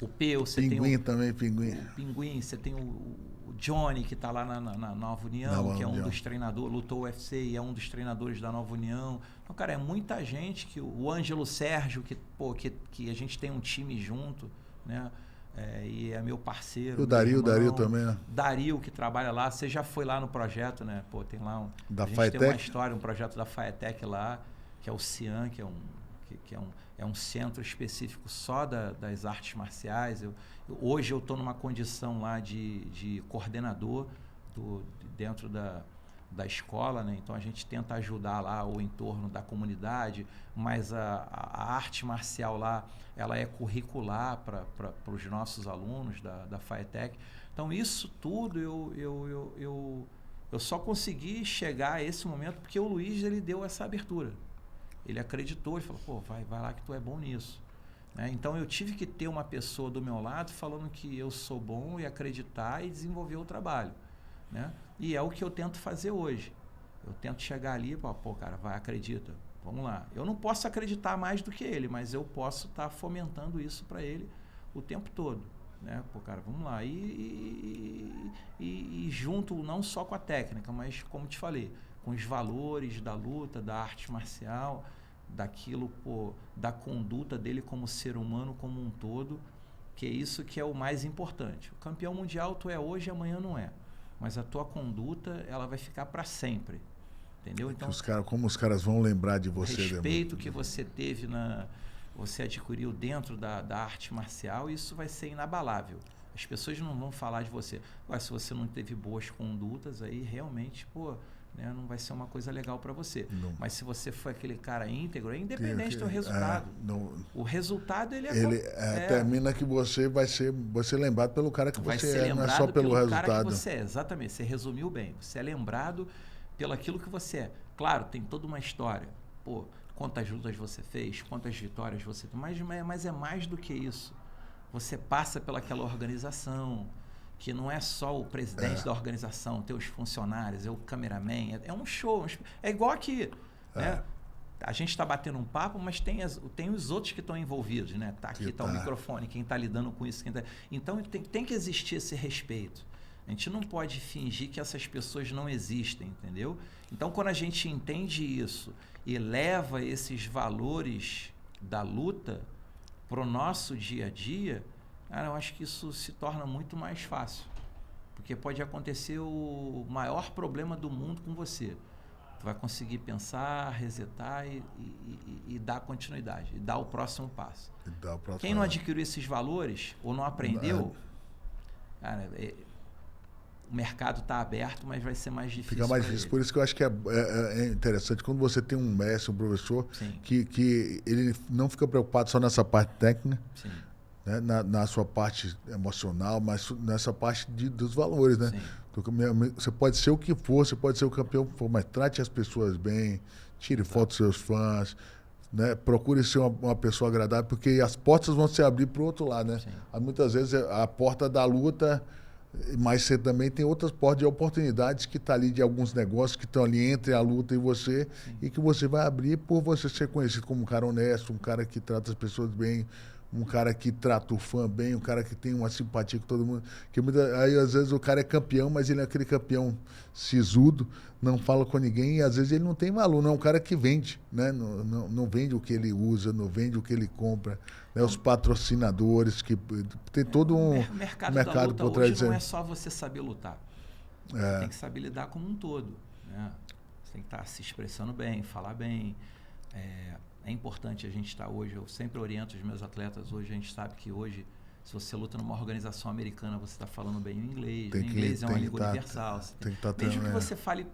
Speaker 1: O Peu,
Speaker 2: você
Speaker 1: Pinguim
Speaker 2: tem
Speaker 1: também, Pinguim.
Speaker 2: O Pinguim, você tem o Johnny, que tá lá na Nova União, que é um dos treinadores, lutou o UFC e é um dos treinadores da Nova União. Então, cara, é muita gente, o Ângelo Sérgio, que a gente tem um time junto, né? E é meu parceiro.
Speaker 1: O Dario também, né?
Speaker 2: Dario, que trabalha lá. Você já foi lá no projeto, né? Pô, tem lá
Speaker 1: da
Speaker 2: a gente
Speaker 1: Faetec?
Speaker 2: Tem uma história, um projeto da Faetec lá, que é o CIAN, que é um centro específico só das artes marciais. Hoje eu estou numa condição lá de coordenador dentro da escola, né? Então a gente tenta ajudar lá o entorno da comunidade, mas a arte marcial lá, ela é curricular para os nossos alunos da Faetec. Então isso tudo eu só consegui chegar a esse momento porque o Luiz ele deu essa abertura. Ele acreditou e falou, pô, vai lá que tu é bom nisso. Né? Então eu tive que ter uma pessoa do meu lado falando que eu sou bom e acreditar e desenvolver o trabalho. Né? E é o que eu tento fazer hoje. Eu tento chegar ali e falar, pô, cara, vai, acredita, vamos lá. Eu não posso acreditar mais do que ele, mas eu posso estar fomentando isso para ele o tempo todo. Né? Pô, cara, vamos lá. E junto não só com a técnica, mas como te falei, com os valores da luta, da arte marcial, daquilo, pô, da conduta dele como ser humano como um todo, que é isso que é o mais importante. O campeão mundial tu é hoje, amanhã não é. Mas a tua conduta, ela vai ficar para sempre. Entendeu? Então,
Speaker 1: como os caras vão lembrar de você.
Speaker 2: O respeito que você teve você adquiriu dentro da arte marcial, isso vai ser inabalável. As pessoas não vão falar de você. Agora, se você não teve boas condutas, aí realmente, né, não vai ser uma coisa legal para você. Não. Mas se você foi aquele cara íntegro, é independente do resultado. O resultado, ele
Speaker 1: termina que você vai ser lembrado pelo cara que você é, não é só pelo resultado.
Speaker 2: Cara que você é, exatamente. Você resumiu bem. Você é lembrado pelo aquilo que você é. Claro, tem toda uma história. Quantas lutas você fez, quantas vitórias você tem. Mas é mais do que isso. Você passa pelaquela organização, que não é só o presidente da organização, teus funcionários, é o cameraman, é um show. É igual aqui, né? A gente está batendo um papo, mas tem os outros que estão envolvidos, né? Aqui está o microfone, quem está lidando com isso. Então, tem que existir esse respeito. A gente não pode fingir que essas pessoas não existem, entendeu? Então, quando a gente entende isso e leva esses valores da luta para o nosso dia a dia, cara, eu acho que isso se torna muito mais fácil. Porque pode acontecer o maior problema do mundo com você. Tu vai conseguir pensar, resetar e dar continuidade, e dar o próximo passo. Quem não adquiriu esses valores ou não aprendeu, cara, o mercado está aberto, mas vai ser mais difícil.
Speaker 1: Fica mais difícil. Por isso que eu acho que é interessante quando você tem um mestre, um professor, que ele não fica preocupado só nessa parte técnica, né, na sua parte emocional, mas nessa parte dos valores, né? Você pode ser o que for, você pode ser o campeão que for, mas trate as pessoas bem, tire foto dos seus fãs, né? Procure ser uma pessoa agradável, porque as portas vão se abrir para o outro lado, né? Muitas vezes a porta da luta, mas você também tem outras portas de oportunidades que estão ali, de alguns negócios que estão ali entre a luta e você, e que você vai abrir por você ser conhecido como um cara honesto, um cara que trata as pessoas bem, um cara que trata o fã bem, um cara que tem uma simpatia com todo mundo. Aí, às vezes, o cara é campeão, mas ele é aquele campeão sisudo, não fala com ninguém, e às vezes ele não tem valor, não é um cara que vende, né? Não vende o que ele usa, não vende o que ele compra, né? Os patrocinadores, que tem todo um mercado
Speaker 2: por trás disso. Não é só você saber lutar, você tem que saber lidar como um todo, né? Você tem que estar se expressando bem, falar bem. É importante a gente estar hoje, eu sempre oriento os meus atletas hoje, a gente sabe que hoje, se você luta numa organização americana, você está falando bem o inglês. O inglês é uma língua universal. Mesmo que você fale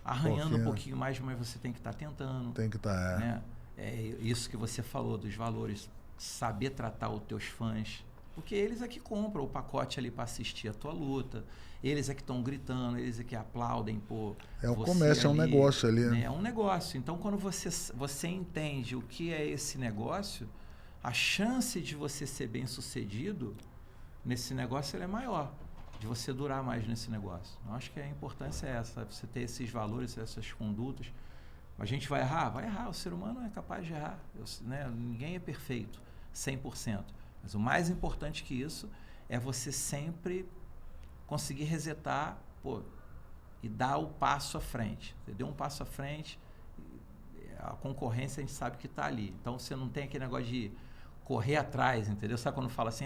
Speaker 2: arranhando um pouquinho mais, mas você tem que estar tentando.
Speaker 1: Tem que estar,
Speaker 2: né? É isso que você falou dos valores, saber tratar os teus fãs, porque eles é que compram o pacote ali para assistir a tua luta, eles é que estão gritando, eles é que aplaudem por
Speaker 1: É um comércio, ali, é um negócio ali.
Speaker 2: Né? É um negócio. Então, quando você entende o que é esse negócio, a chance de você ser bem sucedido nesse negócio é maior, de você durar mais nesse negócio. Eu acho que a importância é essa, você ter esses valores, essas condutas. A gente vai errar? Vai errar. O ser humano é capaz de errar. Né? Ninguém é perfeito, 100%. Mas o mais importante que isso é você sempre conseguir resetar e dar o passo à frente. Você deu um passo à frente, a concorrência a gente sabe que está ali. Então você não tem aquele negócio de correr atrás, entendeu? Sabe quando fala assim,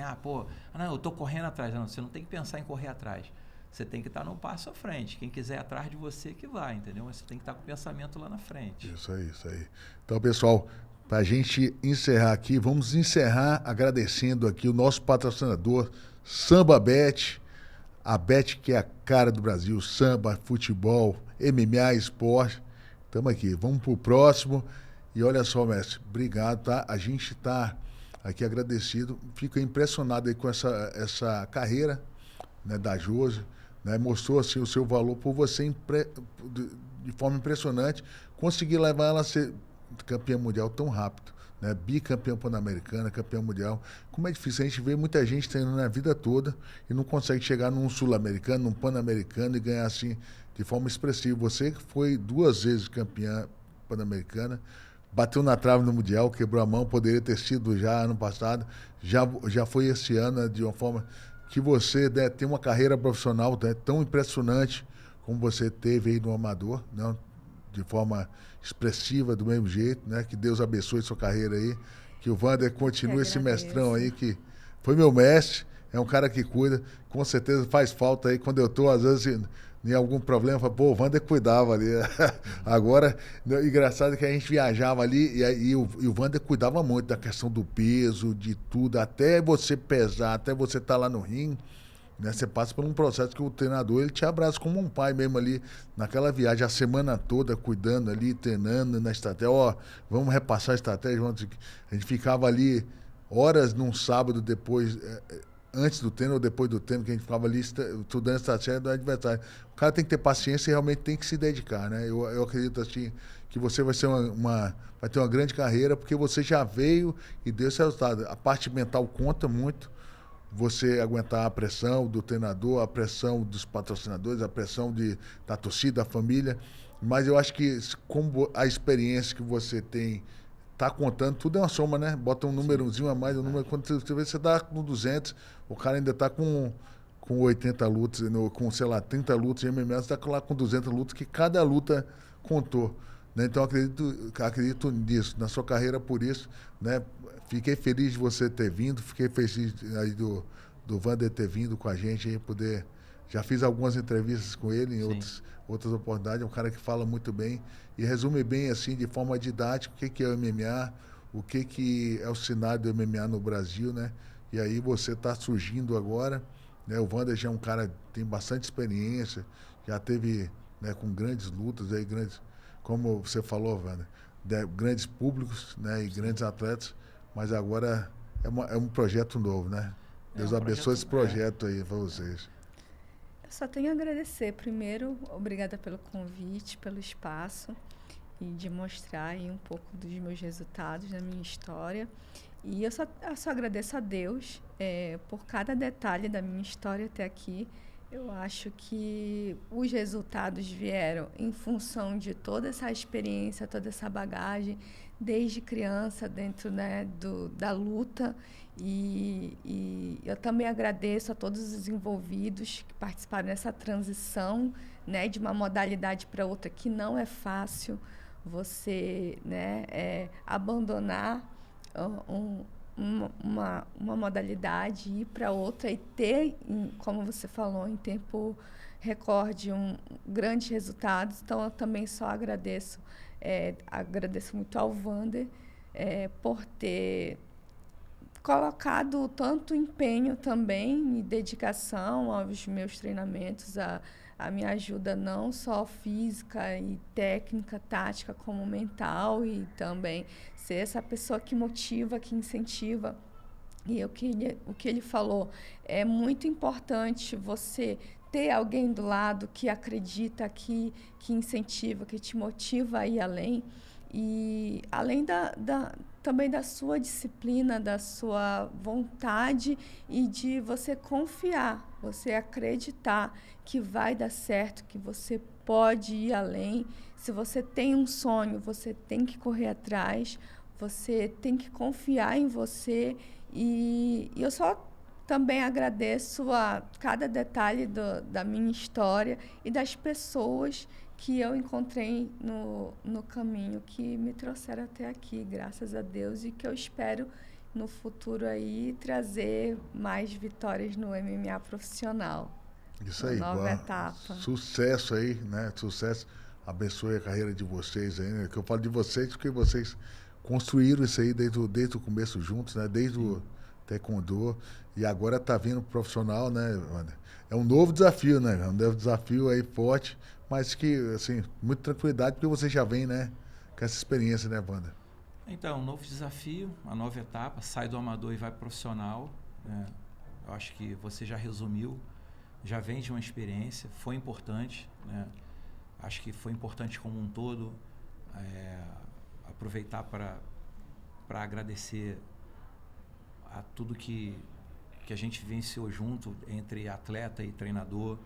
Speaker 2: não, eu estou correndo atrás. Não, você não tem que pensar em correr atrás. Você tem que estar no passo à frente. Quem quiser atrás de você que vai, entendeu? Mas você tem que estar com o pensamento lá na frente.
Speaker 1: Isso aí. Então, pessoal, para a gente encerrar aqui, vamos encerrar agradecendo aqui o nosso patrocinador, Samba Bet. A Bet que é a cara do Brasil, samba, futebol, MMA, esporte. Estamos aqui, vamos para o próximo. E olha só, mestre, obrigado, tá? A gente está aqui agradecido. Fico impressionado aí com essa carreira, né, da Josi, né? Mostrou assim, o seu valor por você, de forma impressionante, conseguir levar ela a ser campeã mundial tão rápido. Né, bicampeão pan-americana, campeão mundial. Como é difícil, a gente vê muita gente treinando a vida toda e não consegue chegar num sul-americano, num pan-americano e ganhar assim de forma expressiva. Você que foi 2 vezes campeã pan-americana, bateu na trave no mundial, quebrou a mão, poderia ter sido já ano passado, já foi esse ano, né, de uma forma que você, né, tem uma carreira profissional, né, tão impressionante como você teve aí no amador, né, de forma expressiva, do mesmo jeito, né? Que Deus abençoe sua carreira aí, que o Wander continue esse mestrão aí, que foi meu mestre, é um cara que cuida, com certeza faz falta aí, quando eu tô, às vezes, em algum problema, falo, pô, o Wander cuidava ali. Agora, engraçado que a gente viajava ali e o Wander cuidava muito da questão do peso, de tudo, até você pesar, até você estar lá no ringue, né? Você passa por um processo que o treinador ele te abraça como um pai mesmo ali, naquela viagem, a semana toda, cuidando ali, treinando na estratégia. Ó, vamos repassar a estratégia. A gente ficava ali horas num sábado depois, antes do treino ou depois do treino, que a gente ficava ali estudando a estratégia do adversário. O cara tem que ter paciência e realmente tem que se dedicar, né? Eu acredito assim que você vai ser vai ter uma grande carreira, porque você já veio e deu esse resultado. A parte mental conta muito. Você aguentar a pressão do treinador, a pressão dos patrocinadores, a pressão da torcida, da família. Mas eu acho que como a experiência que você tem está contando, tudo é uma soma, né? Bota um númerozinho a mais, um número, quando você vê, você está com 200, o cara ainda está com 80 lutas, com, sei lá, 30 lutas de MMA, você está lá com 200 lutas, que cada luta contou. Né? Então, acredito nisso, na sua carreira por isso, né? Fiquei feliz de você ter vindo, fiquei feliz aí do Wander ter vindo com a gente aí, poder... Já fiz algumas entrevistas com ele em outras oportunidades, é um cara que fala muito bem e resume bem, assim, de forma didática, o que é o MMA, o que é o cenário do MMA no Brasil, né? E aí você está surgindo agora, né? O Wander já é um cara que tem bastante experiência, já teve, né, com grandes lutas aí, como você falou, Wander, grandes públicos, né, e grandes atletas. Mas agora é um projeto novo, né? Deus abençoe esse projeto aí para vocês.
Speaker 3: Eu só tenho a agradecer. Primeiro, obrigada pelo convite, pelo espaço e de mostrar aí um pouco dos meus resultados na minha história. E eu só agradeço a Deus por cada detalhe da minha história até aqui. Eu acho que os resultados vieram em função de toda essa experiência, toda essa bagagem, desde criança, dentro, né, da luta. E eu também agradeço a todos os envolvidos que participaram dessa transição, né, de uma modalidade para outra, que não é fácil você, né, abandonar uma modalidade, ir para outra e ter, como você falou, em tempo recorde, grandes resultados. Então, eu também só agradeço muito ao Wander por ter colocado tanto empenho também e dedicação aos meus treinamentos, a minha ajuda não só física e técnica, tática, como mental, e também ser essa pessoa que motiva, que incentiva. E o que ele falou, é muito importante você ter alguém do lado que acredita, que incentiva, que te motiva a ir além. E além também da sua disciplina, da sua vontade e de você confiar, você acreditar que vai dar certo, que você pode ir além. Se você tem um sonho, você tem que correr atrás, você tem que confiar em você. E eu só também agradeço a cada detalhe da minha história e das pessoas que eu encontrei no caminho, que me trouxeram até aqui, graças a Deus, e que eu espero no futuro aí trazer mais vitórias no MMA profissional.
Speaker 1: Isso aí,
Speaker 3: nova etapa.
Speaker 1: Sucesso aí, né? Sucesso. Abençoe a carreira de vocês aí, né? Que eu falo de vocês porque vocês construíram isso aí desde o começo juntos, né? Desde o taekwondo, e agora tá vindo profissional, né, Wander? É um novo desafio, né? É um novo desafio aí forte, mas que, assim, muita tranquilidade, porque você já vem, né, com essa experiência, né, Wander?
Speaker 2: Então, um novo desafio, uma nova etapa, sai do amador e vai pro profissional, né? Eu acho que você já resumiu, já vem de uma experiência, foi importante, né? Acho que foi importante como um todo, aproveitar para agradecer a tudo que a gente vivenciou junto, entre atleta e treinador,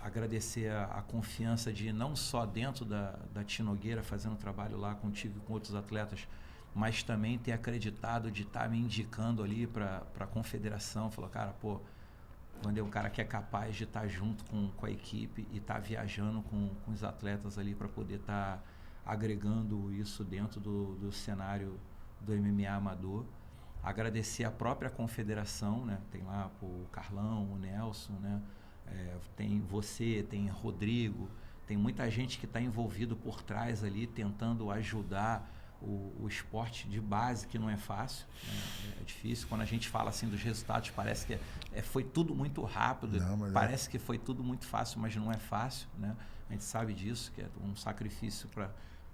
Speaker 2: agradecer a confiança de não só dentro da Tinogueira, fazendo trabalho lá contigo e com outros atletas, mas também ter acreditado de estar me indicando ali para a confederação. Falou, cara, pô, Wander é um cara que é capaz de estar junto com a equipe e estar viajando com os atletas ali para poder estar agregando isso dentro do cenário do MMA amador. Agradecer a própria confederação, né? Tem lá o Carlão, o Nelson, né? Tem você, tem Rodrigo, tem muita gente que está envolvido por trás ali, tentando ajudar o esporte de base, que não é fácil, né? É difícil. Quando a gente fala assim dos resultados, parece que foi tudo muito rápido, parece que foi tudo muito fácil, mas não é fácil, né? A gente sabe disso, que é um sacrifício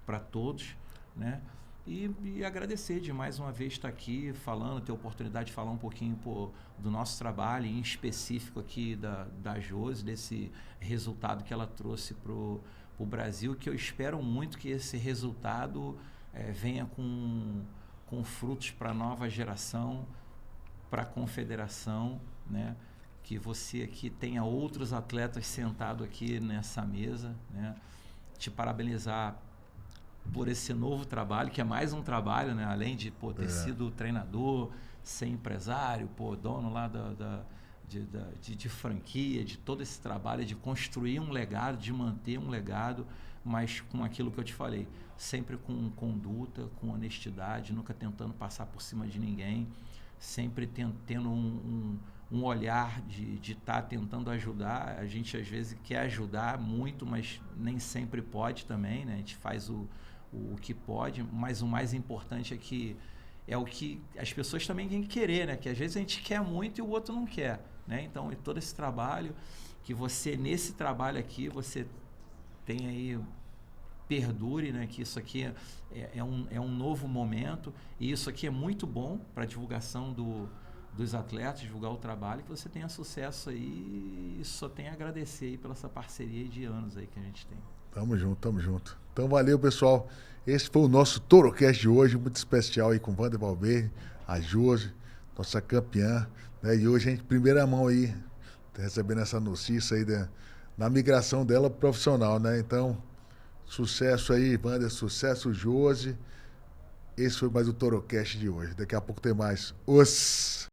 Speaker 2: para todos, né? E agradecer de mais uma vez estar aqui falando, ter a oportunidade de falar um pouquinho do nosso trabalho, em específico aqui da Josi, desse resultado que ela trouxe para o Brasil, que eu espero muito que esse resultado venha com frutos para a nova geração, para a confederação, né? Que você aqui tenha outros atletas sentados aqui nessa mesa, né? Te parabenizar por esse novo trabalho, que é mais um trabalho, né? Além de ter sido treinador, ser empresário, dono lá de franquia, de todo esse trabalho, de construir um legado, de manter um legado, mas com aquilo que eu te falei, sempre com conduta, com honestidade, nunca tentando passar por cima de ninguém, sempre tendo um olhar de estar tentando ajudar. A gente às vezes quer ajudar muito, mas nem sempre pode também, né? A gente faz o que pode, mas o mais importante é que é o que as pessoas também têm que querer, né? Que às vezes a gente quer muito e o outro não quer, né? Então, todo esse trabalho, que você, nesse trabalho aqui, você tem aí, perdure, né? Que isso aqui é um novo momento, e isso aqui é muito bom para a divulgação dos atletas, divulgar o trabalho, que você tenha sucesso aí, e só tenho a agradecer aí pela essa parceria de anos aí que a gente tem.
Speaker 1: Tamo junto, tamo junto. Então valeu, pessoal. Esse foi o nosso ToroCast de hoje, muito especial aí com o Wander Valverde, a Josi, nossa campeã, né? E hoje a gente, primeira mão aí, tá recebendo essa notícia aí da migração dela pro profissional, né? Então, sucesso aí, Wander, sucesso, Josi. Esse foi mais o ToroCast de hoje. Daqui a pouco tem mais.